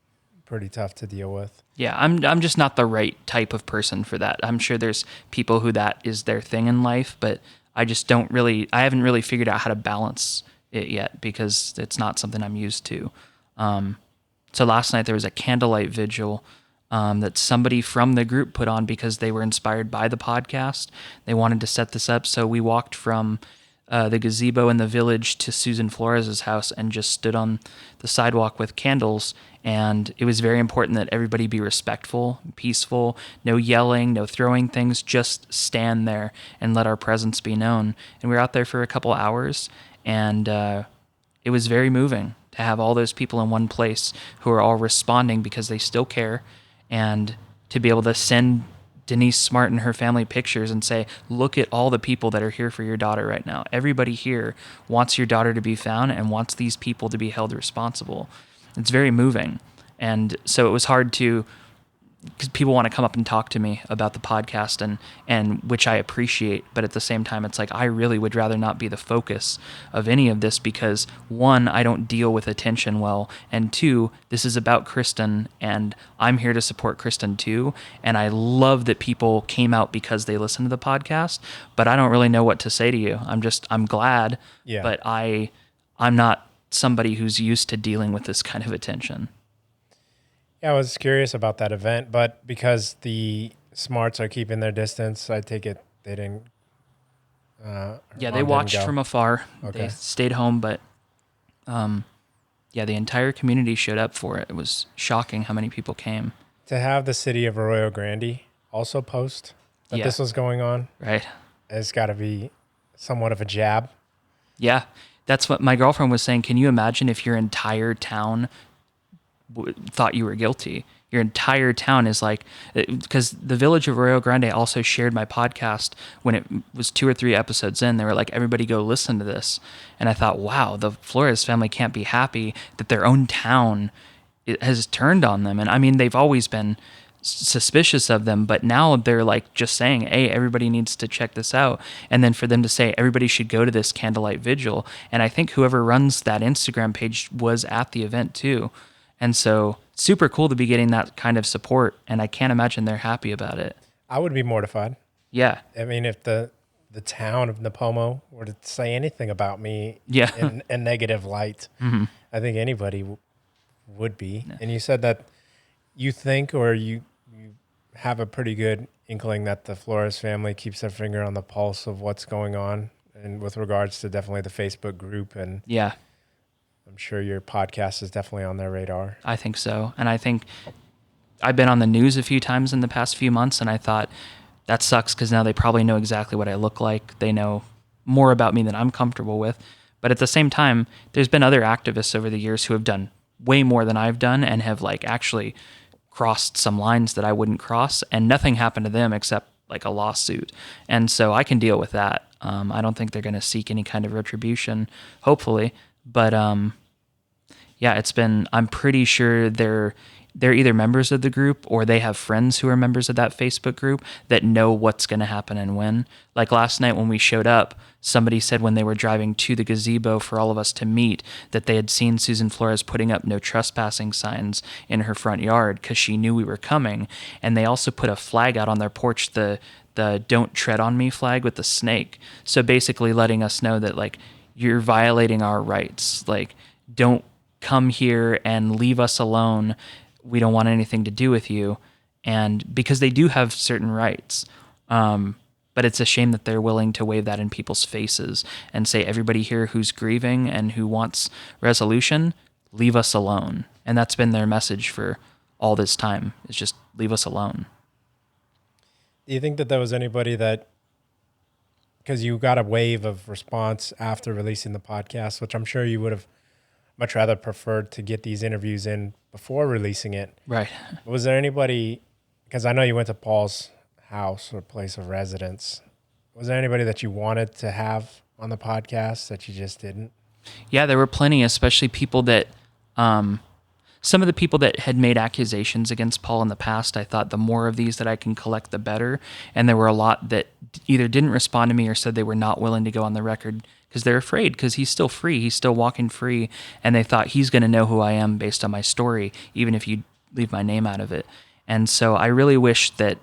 pretty tough to deal with. Yeah, I'm just not the right type of person for that. I'm sure there's people who that is their thing in life, but I haven't really figured out how to balance it yet because it's not something I'm used to. So last night there was a candlelight vigil that somebody from the group put on because they were inspired by the podcast. They wanted to set this up, so we walked from the gazebo in the village to Susan Flores' house and just stood on the sidewalk with candles. And it was very important that everybody be respectful, peaceful, no yelling, no throwing things, just stand there and let our presence be known. And we were out there for a couple hours, and it was very moving to have all those people in one place who are all responding because they still care, and to be able to send Denise Smart and her family pictures and say, look at all the people that are here for your daughter right now. Everybody here wants your daughter to be found and wants these people to be held responsible. It's very moving. And so it was hard to, because people want to come up and talk to me about the podcast, and which I appreciate, but at the same time, it's like, I really would rather not be the focus of any of this because, one, I don't deal with attention well, and two, this is about Kristin, and I'm here to support Kristin too, and I love that people came out because they listened to the podcast, but I don't really know what to say to you. I'm glad, Yeah. but I'm not somebody who's used to dealing with this kind of attention. Yeah, I was curious about that event, but because the Smarts are keeping their distance, I take it they didn't. Yeah, they watched from afar. Okay. They stayed home, but yeah, the entire community showed up for it. It was shocking how many people came. To have the city of Arroyo Grande also post that Yeah. this was going on, Right. it's got to be somewhat of a jab. Yeah, that's what my girlfriend was saying. Can you imagine if your entire town thought you were guilty? Your entire town is like, because the village of Arroyo Grande also shared my podcast when it was 2 or 3 episodes in. They were like, everybody go listen to this. And I thought, wow, the Flores family can't be happy that their own town has turned on them. And I mean, they've always been suspicious of them, but now they're like just saying, hey, everybody needs to check this out. And then for them to say everybody should go to this candlelight vigil. And I think whoever runs that Instagram page was at the event too. And so super cool to be getting that kind of support, and I can't imagine they're happy about it. I would be mortified. Yeah. I mean, if the town of Napomo were to say anything about me Yeah. in a negative light, I think anybody would be. And you said that you think, or you have a pretty good inkling that the Flores family keeps their finger on the pulse of what's going on, and with regards to definitely the Facebook group, and Yeah. I'm sure your podcast is definitely on their radar. I think so. And I think I've been on the news a few times in the past few months, and I thought that sucks because now they probably know exactly what I look like. They know more about me than I'm comfortable with. But at the same time, there's been other activists over the years who have done way more than I've done and have like actually crossed some lines that I wouldn't cross, and nothing happened to them except like a lawsuit. And so I can deal with that. I don't think they're going to seek any kind of retribution, hopefully. But yeah, I'm pretty sure they're either members of the group or they have friends who are members of that Facebook group that know what's going to happen and when. Like last night when we showed up, somebody said when they were driving to the gazebo for all of us to meet that they had seen Susan Flores putting up no trespassing signs in her front yard because she knew we were coming. And they also put a flag out on their porch, the "Don't Tread on Me" flag with the snake. So basically letting us know that like, you're violating our rights. Like, don't come here and leave us alone. We don't want anything to do with you. And because they do have certain rights. But it's a shame that they're willing to wave that in people's faces and say, everybody here who's grieving and who wants resolution, leave us alone. And that's been their message for all this time, is just leave us alone. Do you think that there was anybody that, because you got a wave of response after releasing the podcast, which I'm sure you would have much rather preferred to get these interviews in before releasing it. Right. Was there anybody, because I know you went to Paul's house or place of residence, was there anybody that you wanted to have on the podcast that you just didn't? Yeah, there were plenty, especially people that, some of the people that had made accusations against Paul in the past. I thought the more of these that I can collect, the better. And there were a lot that either didn't respond to me or said they were not willing to go on the record because they're afraid, because he's still free. He's still walking free. And they thought he's going to know who I am based on my story, even if you leave my name out of it. And so I really wish that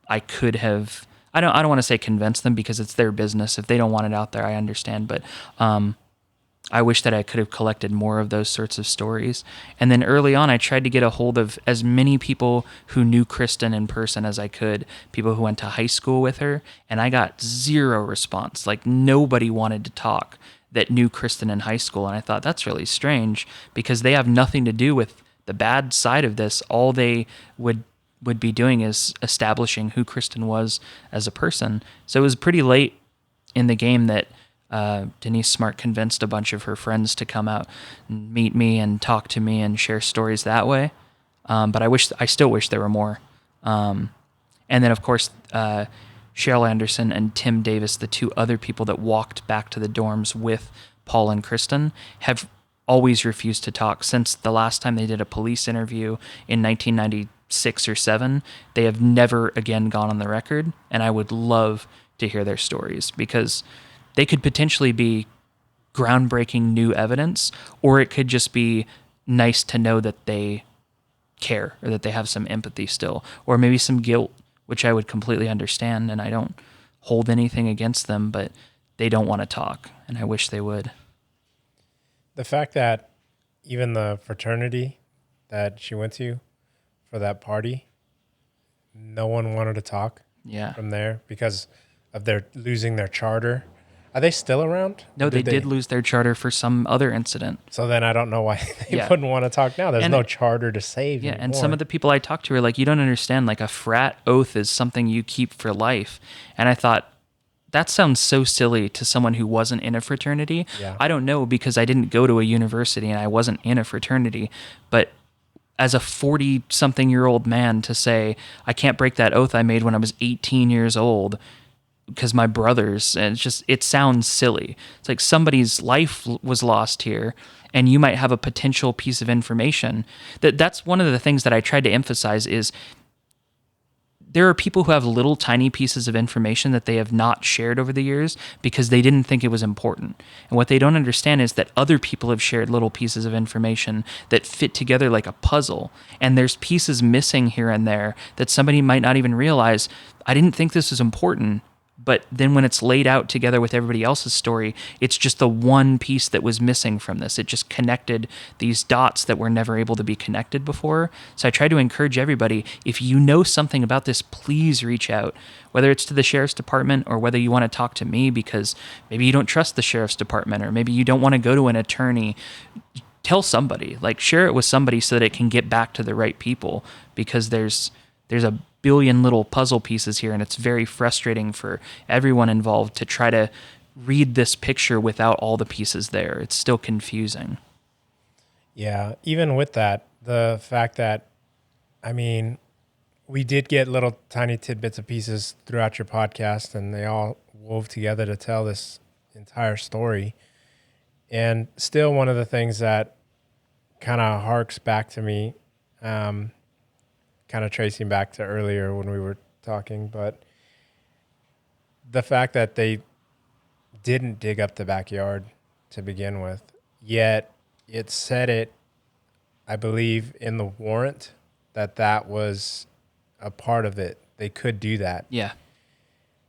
I could have, I don't want to say convince them because it's their business. If they don't want it out there, I understand. But I I wish that I could have collected more of those sorts of stories. And then early on, I tried to get a hold of as many people who knew Kristin in person as I could, people who went to high school with her, and I got zero response. Like, nobody wanted to talk that knew Kristin in high school. And I thought, that's really strange, because they have nothing to do with the bad side of this. All they would be doing is establishing who Kristin was as a person. So it was pretty late in the game that Denise Smart convinced a bunch of her friends to come out and meet me and talk to me and share stories that way. But I still wish there were more. And then, of course, Cheryl Anderson and Tim Davis, the two other people that walked back to the dorms with Paul and Kristin, have always refused to talk. Since the last time they did a police interview in 1996 or 7, they have never again gone on the record, and I would love to hear their stories, because they could potentially be groundbreaking new evidence, or it could just be nice to know that they care, or that they have some empathy still, or maybe some guilt, which I would completely understand, and I don't hold anything against them, but they don't want to talk, and I wish they would. The fact that even the fraternity that she went to for that party, no one wanted to talk from there because of their losing their charter. Are they still around? No, they did lose their charter for some other incident. So then I don't know why they wouldn't want to talk now. There's no charter to save anymore. And some of the people I talked to were like, you don't understand, like a frat oath is something you keep for life. And I thought, that sounds so silly to someone who wasn't in a fraternity. Yeah. I don't know, because I didn't go to a university and I wasn't in a fraternity. But as a 40-something-year-old man to say, I can't break that oath I made when I was 18 years old because my brothers, and it sounds silly. It's like somebody's life was lost here, and you might have a potential piece of information. That's one of the things that I tried to emphasize is there are people who have little tiny pieces of information that they have not shared over the years because they didn't think it was important. And what they don't understand is that other people have shared little pieces of information that fit together like a puzzle. And there's pieces missing here and there that somebody might not even realize, I didn't think this was important. But then when it's laid out together with everybody else's story, it's just the one piece that was missing from this. It just connected these dots that were never able to be connected before. So I try to encourage everybody, if you know something about this, please reach out, whether it's to the sheriff's department or whether you want to talk to me because maybe you don't trust the sheriff's department or maybe you don't want to go to an attorney. Tell somebody, like share it with somebody so that it can get back to the right people, because there's a billion little puzzle pieces here, and it's very frustrating for everyone involved to try to read this picture without all the pieces there. It's still confusing. Yeah, even with that, the fact that, I mean, we did get little tiny tidbits of pieces throughout your podcast, and they all wove together to tell this entire story. And still one of the things that kind of harks back to me, kind of tracing back to earlier when we were talking, but the fact that they didn't dig up the backyard to begin with, yet it said it, I believe, in the warrant that was a part of it. They could do that. Yeah.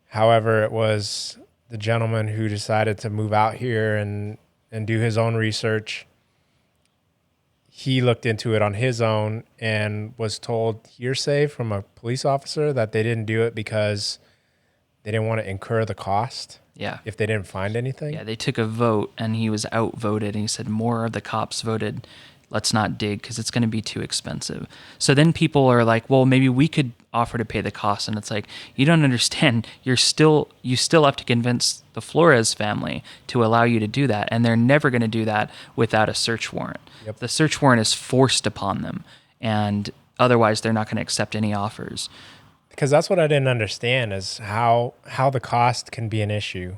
However, it was the gentleman who decided to move out here and do his own research. He looked into it on his own and was told hearsay from a police officer that they didn't do it because they didn't want to incur the cost. Yeah. If they didn't find anything. Yeah, they took a vote and he was outvoted, and he said more of the cops voted, let's not dig because it's going to be too expensive. So then people are like, well, maybe we could offer to pay the cost. And it's like, you don't understand. You still have to convince the Flores family to allow you to do that. And they're never going to do that without a search warrant. Yep. The search warrant is forced upon them. And otherwise they're not going to accept any offers. Because that's what I didn't understand is how the cost can be an issue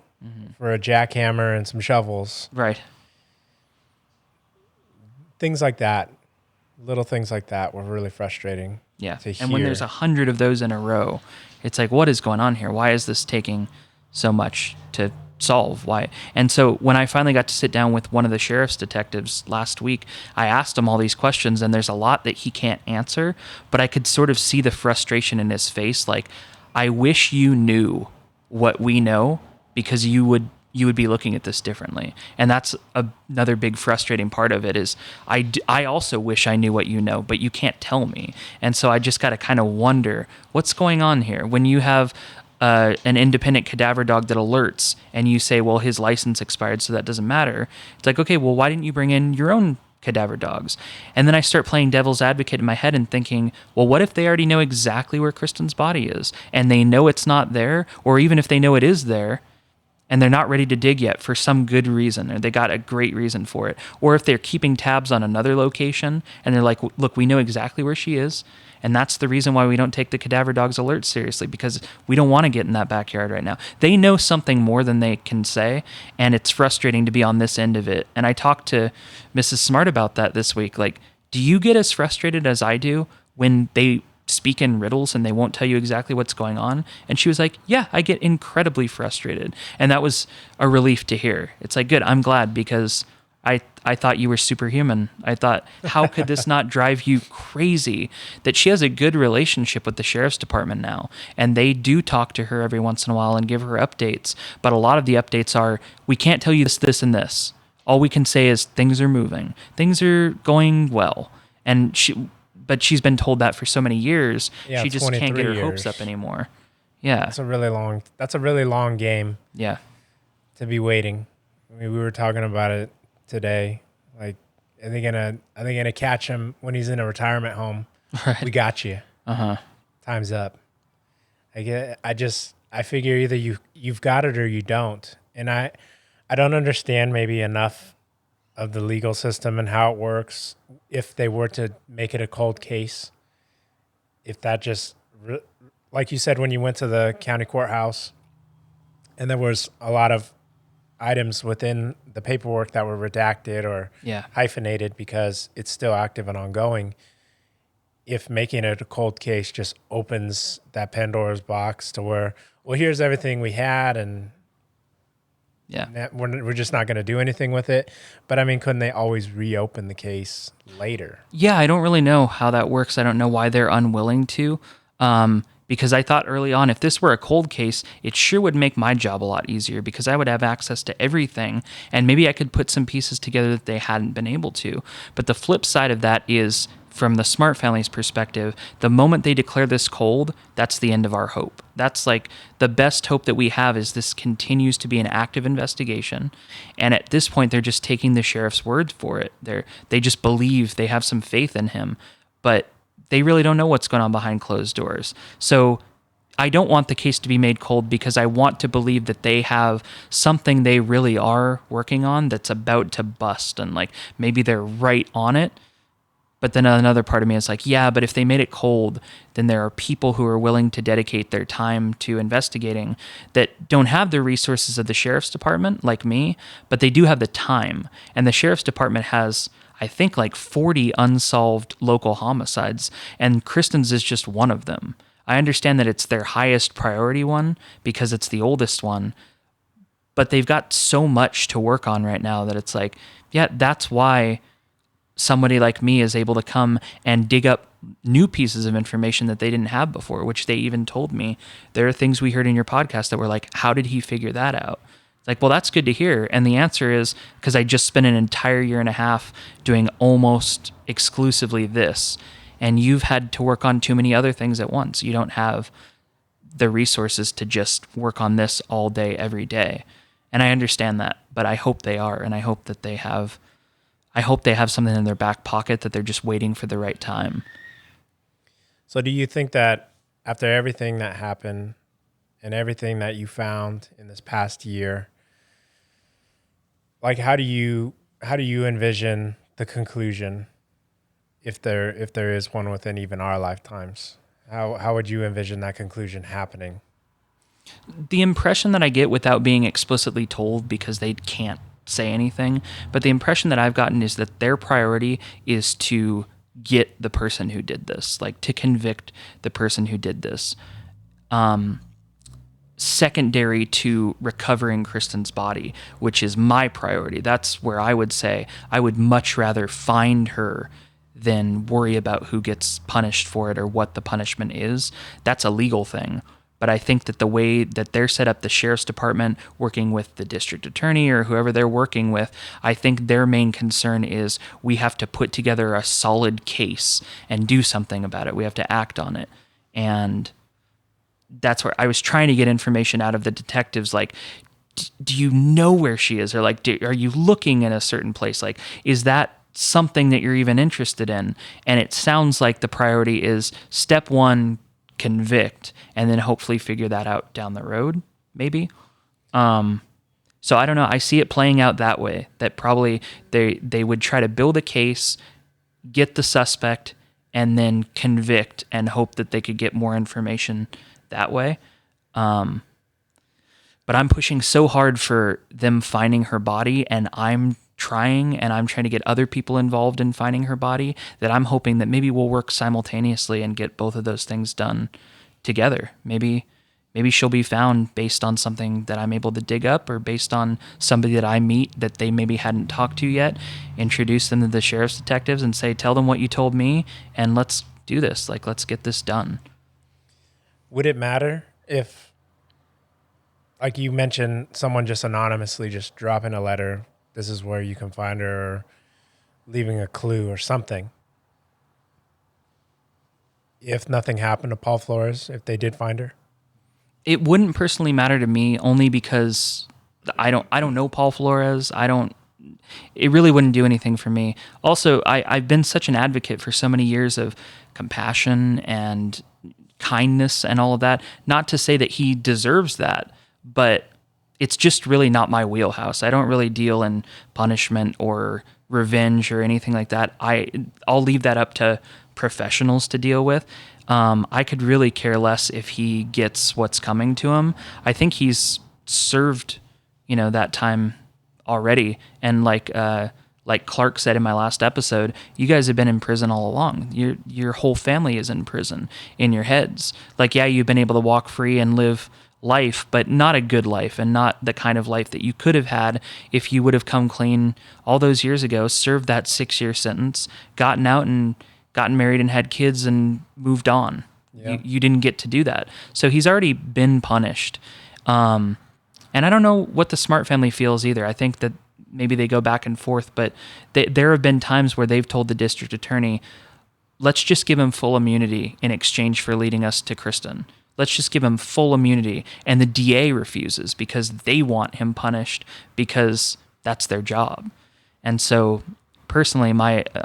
for a jackhammer and some shovels. Right. Things like that, little things like that were really frustrating. Yeah. To hear. And when there's 100 of those in a row, it's like, what is going on here? Why is this taking so much to solve? Why? And so when I finally got to sit down with one of the sheriff's detectives last week, I asked him all these questions, and there's a lot that he can't answer, but I could sort of see the frustration in his face. Like, I wish you knew what we know, because you would you would be looking at this differently. And that's another big frustrating part of it is I also wish I knew what you know, but you can't tell me. And so I just got to kind of wonder what's going on here. When you have an independent cadaver dog that alerts and you say, well, his license expired, so that doesn't matter. It's like, okay, well, why didn't you bring in your own cadaver dogs? And then I start playing devil's advocate in my head and thinking, well, what if they already know exactly where Kristin's body is and they know it's not there? Or even if they know it is there, and they're not ready to dig yet for some good reason, or they got a great reason for it. Or if they're keeping tabs on another location, and they're like, look, we know exactly where she is, and that's the reason why we don't take the cadaver dogs alerts seriously, because we don't want to get in that backyard right now. They know something more than they can say, and it's frustrating to be on this end of it. And I talked to Mrs. Smart about that this week. Like, do you get as frustrated as I do when they speak in riddles and they won't tell you exactly what's going on? And she was like, yeah, I get incredibly frustrated. And that was a relief to hear. It's like, good, I'm glad, because I thought you were superhuman. I thought, how could this not drive you crazy? That she has a good relationship with the sheriff's department now, and they do talk to her every once in a while and give her updates. But a lot of the updates are, we can't tell you this, and this. All we can say is things are moving. Things are going well. And but she's been told that for so many years, she just can't get her hopes up anymore. Yeah. That's a really long game. Yeah. To be waiting. I mean, we were talking about it today. Like, are they gonna catch him when he's in a retirement home? Right. We got you. Time's up. I figure either you've got it or you don't. And I don't understand maybe enough of the legal system and how it works. If they were to make it a cold case, if that just, like you said, when you went to the county courthouse and there was a lot of items within the paperwork that were redacted or hyphenated because it's still active and ongoing, if making it a cold case just opens that Pandora's box to where, well, here's everything we had and we're just not going to do anything with it. But I mean, couldn't they always reopen the case later? Yeah, I don't really know how that works. I don't know why they're unwilling to. Because I thought early on, if this were a cold case, it sure would make my job a lot easier because I would have access to everything, and maybe I could put some pieces together that they hadn't been able to. But the flip side of that is, from the Smart family's perspective, the moment they declare this cold, that's the end of our hope. That's like the best hope that we have is this continues to be an active investigation. And at this point, they're just taking the sheriff's word for it. They just believe, they have some faith in him. But they really don't know what's going on behind closed doors. So I don't want the case to be made cold because I want to believe that they have something they really are working on that's about to bust, and like maybe they're right on it. But then another part of me is like, yeah, but if they made it cold, then there are people who are willing to dedicate their time to investigating that don't have the resources of the sheriff's department like me, but they do have the time. And the sheriff's department has, I think, like 40 unsolved local homicides, and Kristin's is just one of them. I understand that it's their highest priority one because it's the oldest one, but they've got so much to work on right now that it's like, yeah, that's why somebody like me is able to come and dig up new pieces of information that they didn't have before, which they even told me. There are things we heard in your podcast that were like, how did he figure that out? Like, well, that's good to hear. And the answer is because I just spent an entire year and a half doing almost exclusively this. And you've had to work on too many other things at once. You don't have the resources to just work on this all day, every day. And I understand that, but I hope they are. And I hope that they have something in their back pocket that they're just waiting for the right time. So do you think that after everything that happened and everything that you found in this past year, like how do you envision the conclusion if there is one within even our lifetimes? How would you envision that conclusion happening? The impression that I get without being explicitly told, because they can't say anything, but the impression that I've gotten is that their priority is to get the person who did this, like to convict the person who did this. Secondary to recovering Kristin's body, which is my priority. That's where I would say I would much rather find her than worry about who gets punished for it or what the punishment is. That's a legal thing. But I think that the way that they're set up, the sheriff's department working with the district attorney or whoever they're working with, I think their main concern is we have to put together a solid case and do something about it. We have to act on it. And that's where I was trying to get information out of the detectives, like, do you know where she is? Or like, are you looking in a certain place? Like, is that something that you're even interested in? And it sounds like the priority is step one, convict, and then hopefully figure that out down the road, maybe. So I don't know. I see it playing out that way, that probably they would try to build a case, get the suspect, and then convict and hope that they could get more information that way. But I'm pushing so hard for them finding her body, and I'm trying to get other people involved in finding her body, that I'm hoping that maybe we'll work simultaneously and get both of those things done together. Maybe she'll be found based on something that I'm able to dig up, or based on somebody that I meet that they maybe hadn't talked to yet, introduce them to the sheriff's detectives and say, tell them what you told me and let's do this. Like, let's get this done. Would it matter if, like you mentioned, someone just anonymously just dropping a letter, this is where you can find her, or leaving a clue or something? If nothing happened to Paul Flores, if they did find her? It wouldn't personally matter to me, only because I don't know Paul Flores. It really wouldn't do anything for me. Also, I've been such an advocate for so many years of compassion and kindness and all of that. Not to say that he deserves that, but it's just really not my wheelhouse. I don't really deal in punishment or revenge or anything like that. I'll leave that up to professionals to deal with. I could really care less if he gets what's coming to him. I think he's served, that time already. And like Clark said in my last episode, you guys have been in prison all along. Your whole family is in prison in your heads. Like, yeah, you've been able to walk free and live life, but not a good life, and not the kind of life that you could have had if you would have come clean all those years ago, served that 6-year sentence, gotten out and gotten married and had kids and moved on. Yeah. You didn't get to do that. So he's already been punished. And I don't know what the Smart family feels either. I think that maybe they go back and forth, but there have been times where they've told the district attorney, let's just give him full immunity in exchange for leading us to Kristin. Let's just give him full immunity. And the DA refuses because they want him punished, because that's their job. And so personally,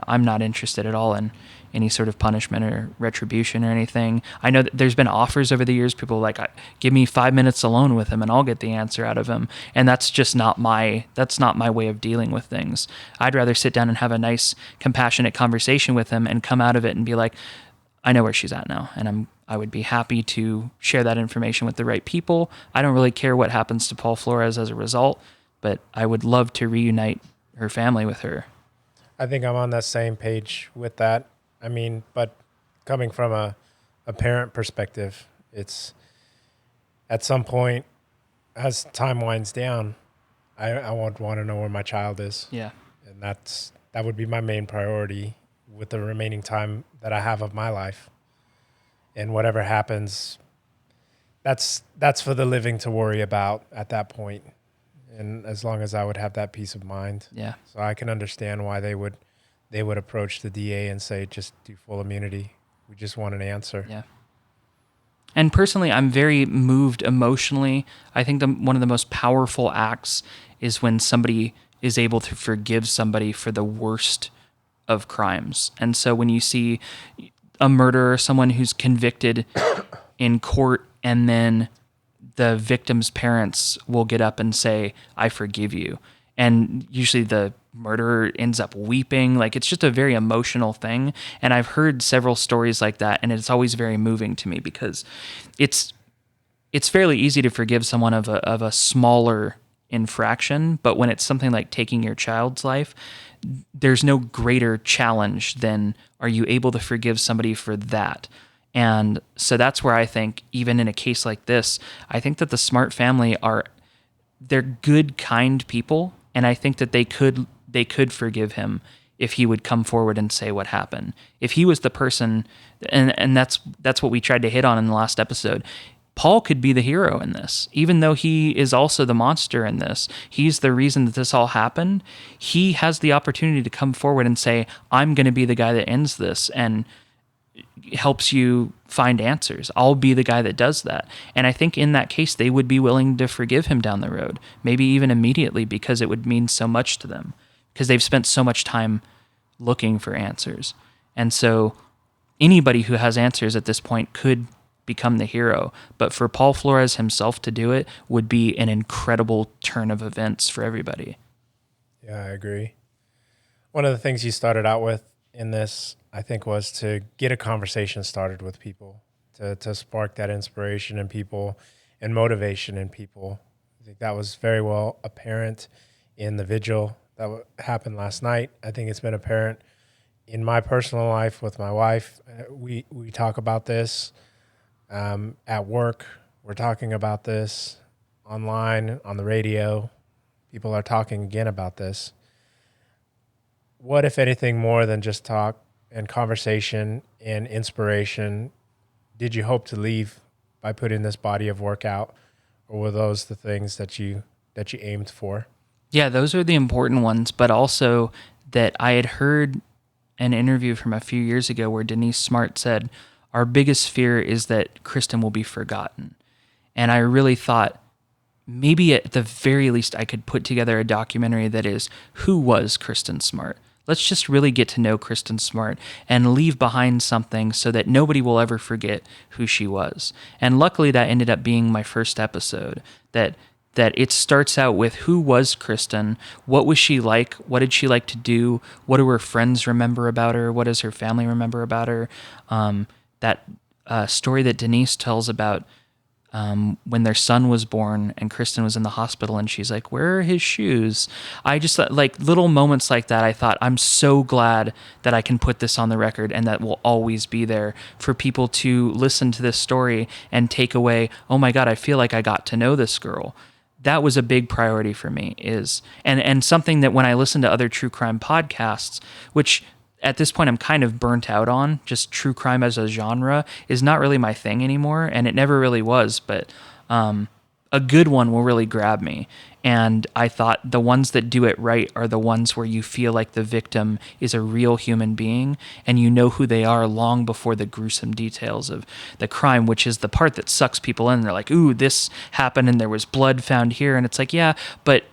I'm not interested at all in any sort of punishment or retribution or anything. I know that there's been offers over the years. People are like, give me 5 minutes alone with him and I'll get the answer out of him. And that's just not my way of dealing with things. I'd rather sit down and have a nice, compassionate conversation with him and come out of it and be like, I know where she's at now, and I would be happy to share that information with the right people. I don't really care what happens to Paul Flores as a result, but I would love to reunite her family with her. I think I'm on that same page with that. I mean, but coming from a parent perspective, it's at some point, as time winds down, I would want to know where my child is. Yeah. And that would be my main priority with the remaining time that I have of my life. And whatever happens, that's for the living to worry about at that point. And as long as I would have that peace of mind. Yeah. So I can understand why they would approach the DA and say, just do full immunity. We just want an answer. Yeah. And personally, I'm very moved emotionally. I think one of the most powerful acts is when somebody is able to forgive somebody for the worst of crimes. And so when you see a murderer, someone who's convicted in court, and then the victim's parents will get up and say, I forgive you. And usually the murderer ends up weeping. Like, it's just a very emotional thing. And I've heard several stories like that, and it's always very moving to me, because it's fairly easy to forgive someone of a smaller infraction, but when it's something like taking your child's life, there's no greater challenge than, are you able to forgive somebody for that? And so that's where I think, even in a case like this, I think that the Smart family they're good, kind people, and I think that they could forgive him if he would come forward and say what happened. If he was the person, and that's what we tried to hit on in the last episode, Paul could be the hero in this, even though he is also the monster in this. He's the reason that this all happened. He has the opportunity to come forward and say, I'm going to be the guy that ends this and helps you find answers. I'll be the guy that does that. And I think in that case, they would be willing to forgive him down the road, maybe even immediately, because it would mean so much to them, because they've spent so much time looking for answers. And so anybody who has answers at this point could become the hero. But for Paul Flores himself to do it would be an incredible turn of events for everybody. Yeah, I agree. One of the things you started out with in this, I think, was to get a conversation started with people, to spark that inspiration in people and motivation in people. I think that was very well apparent in the vigil that happened last night. I think it's been apparent in my personal life with my wife. We talk about this at work. We're talking about this online, on the radio. People are talking again about this. What, if anything, more than just talk and conversation and inspiration did you hope to leave by putting this body of work out, or were those the things that you aimed for? Yeah, those are the important ones, but also that I had heard an interview from a few years ago where Denise Smart said, our biggest fear is that Kristin will be forgotten. And I really thought maybe at the very least I could put together a documentary that is, who was Kristin Smart? Let's just really get to know Kristin Smart and leave behind something so that nobody will ever forget who she was. And luckily that ended up being my first episode, that it starts out with who was Kristin, what was she like, what did she like to do, what do her friends remember about her, what does her family remember about her. That story that Denise tells about when their son was born and Kristin was in the hospital and she's like, where are his shoes? I just thought, like, little moments like that, I thought, I'm so glad that I can put this on the record and that will always be there for people to listen to this story and take away, oh my God, I feel like I got to know this girl. That was a big priority for me, and something that when I listen to other true crime podcasts, which at this point I'm kind of burnt out on, just true crime as a genre is not really my thing anymore, and it never really was, but a good one will really grab me. And I thought the ones that do it right are the ones where you feel like the victim is a real human being and you know who they are long before the gruesome details of the crime, which is the part that sucks people in. They're like, ooh, this happened and there was blood found here. And it's like, yeah, but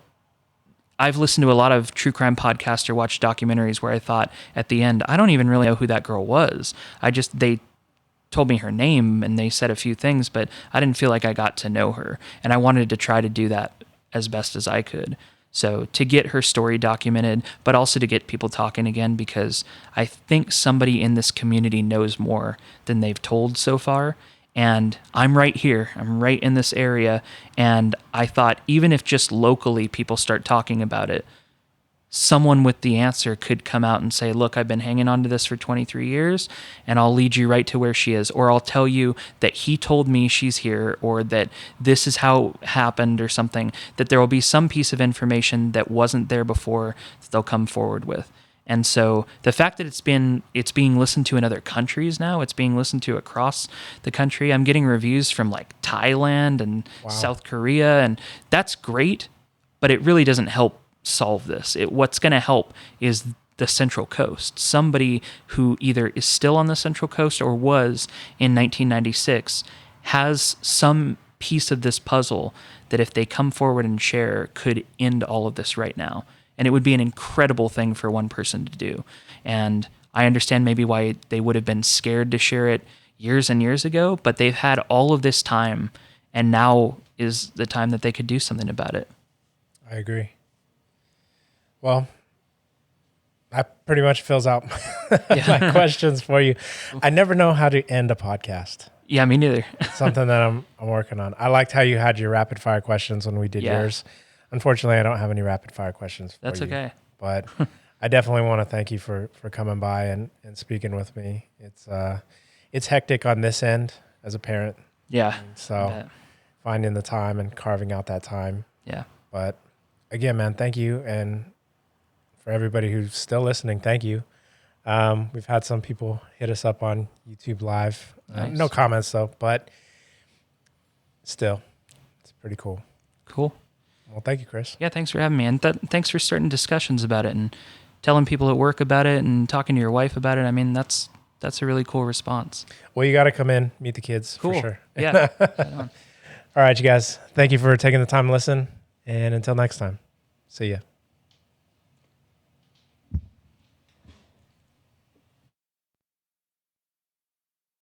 I've listened to a lot of true crime podcasts or watched documentaries where I thought at the end, I don't even really know who that girl was. They told me her name and they said a few things, but I didn't feel like I got to know her. And I wanted to try to do that as best as I could. So to get her story documented, but also to get people talking again, because I think somebody in this community knows more than they've told so far. And I'm right here. I'm right in this area. And I thought even if just locally people start talking about it, someone with the answer could come out and say, look, I've been hanging on to this for 23 years and I'll lead you right to where she is. Or I'll tell you that he told me she's here, or that this is how it happened or something, that there will be some piece of information that wasn't there before that they'll come forward with. And so the fact that it's being listened to in other countries now, it's being listened to across the country. I'm getting reviews from like Thailand and South Korea, and that's great, but it really doesn't help solve this. What's going to help is the Central Coast. Somebody who either is still on the Central Coast or was in 1996 has some piece of this puzzle that if they come forward and share could end all of this right now. And it would be an incredible thing for one person to do. And I understand maybe why they would have been scared to share it years and years ago, but they've had all of this time, and now is the time that they could do something about it. I agree. Well, that pretty much fills out my questions for you. I never know how to end a podcast. Yeah, me neither. Something that I'm working on. I liked how you had your rapid fire questions when we did yours. Unfortunately, I don't have any rapid fire questions for you. That's okay. But I definitely want to thank you for coming by and speaking with me. It's hectic on this end as a parent. Yeah. And so finding the time and carving out that time. Yeah. But again, man, thank you. And for everybody who's still listening, thank you. We've had some people hit us up on YouTube Live. Nice. No comments though, but still, it's pretty cool. Cool. Well, thank you, Chris. Yeah, thanks for having me. And thanks for starting discussions about it and telling people at work about it and talking to your wife about it. I mean, that's a really cool response. Well, you got to come in, meet the kids Cool. for sure. Yeah. All right, you guys. Thank you for taking the time to listen. And until next time, see ya.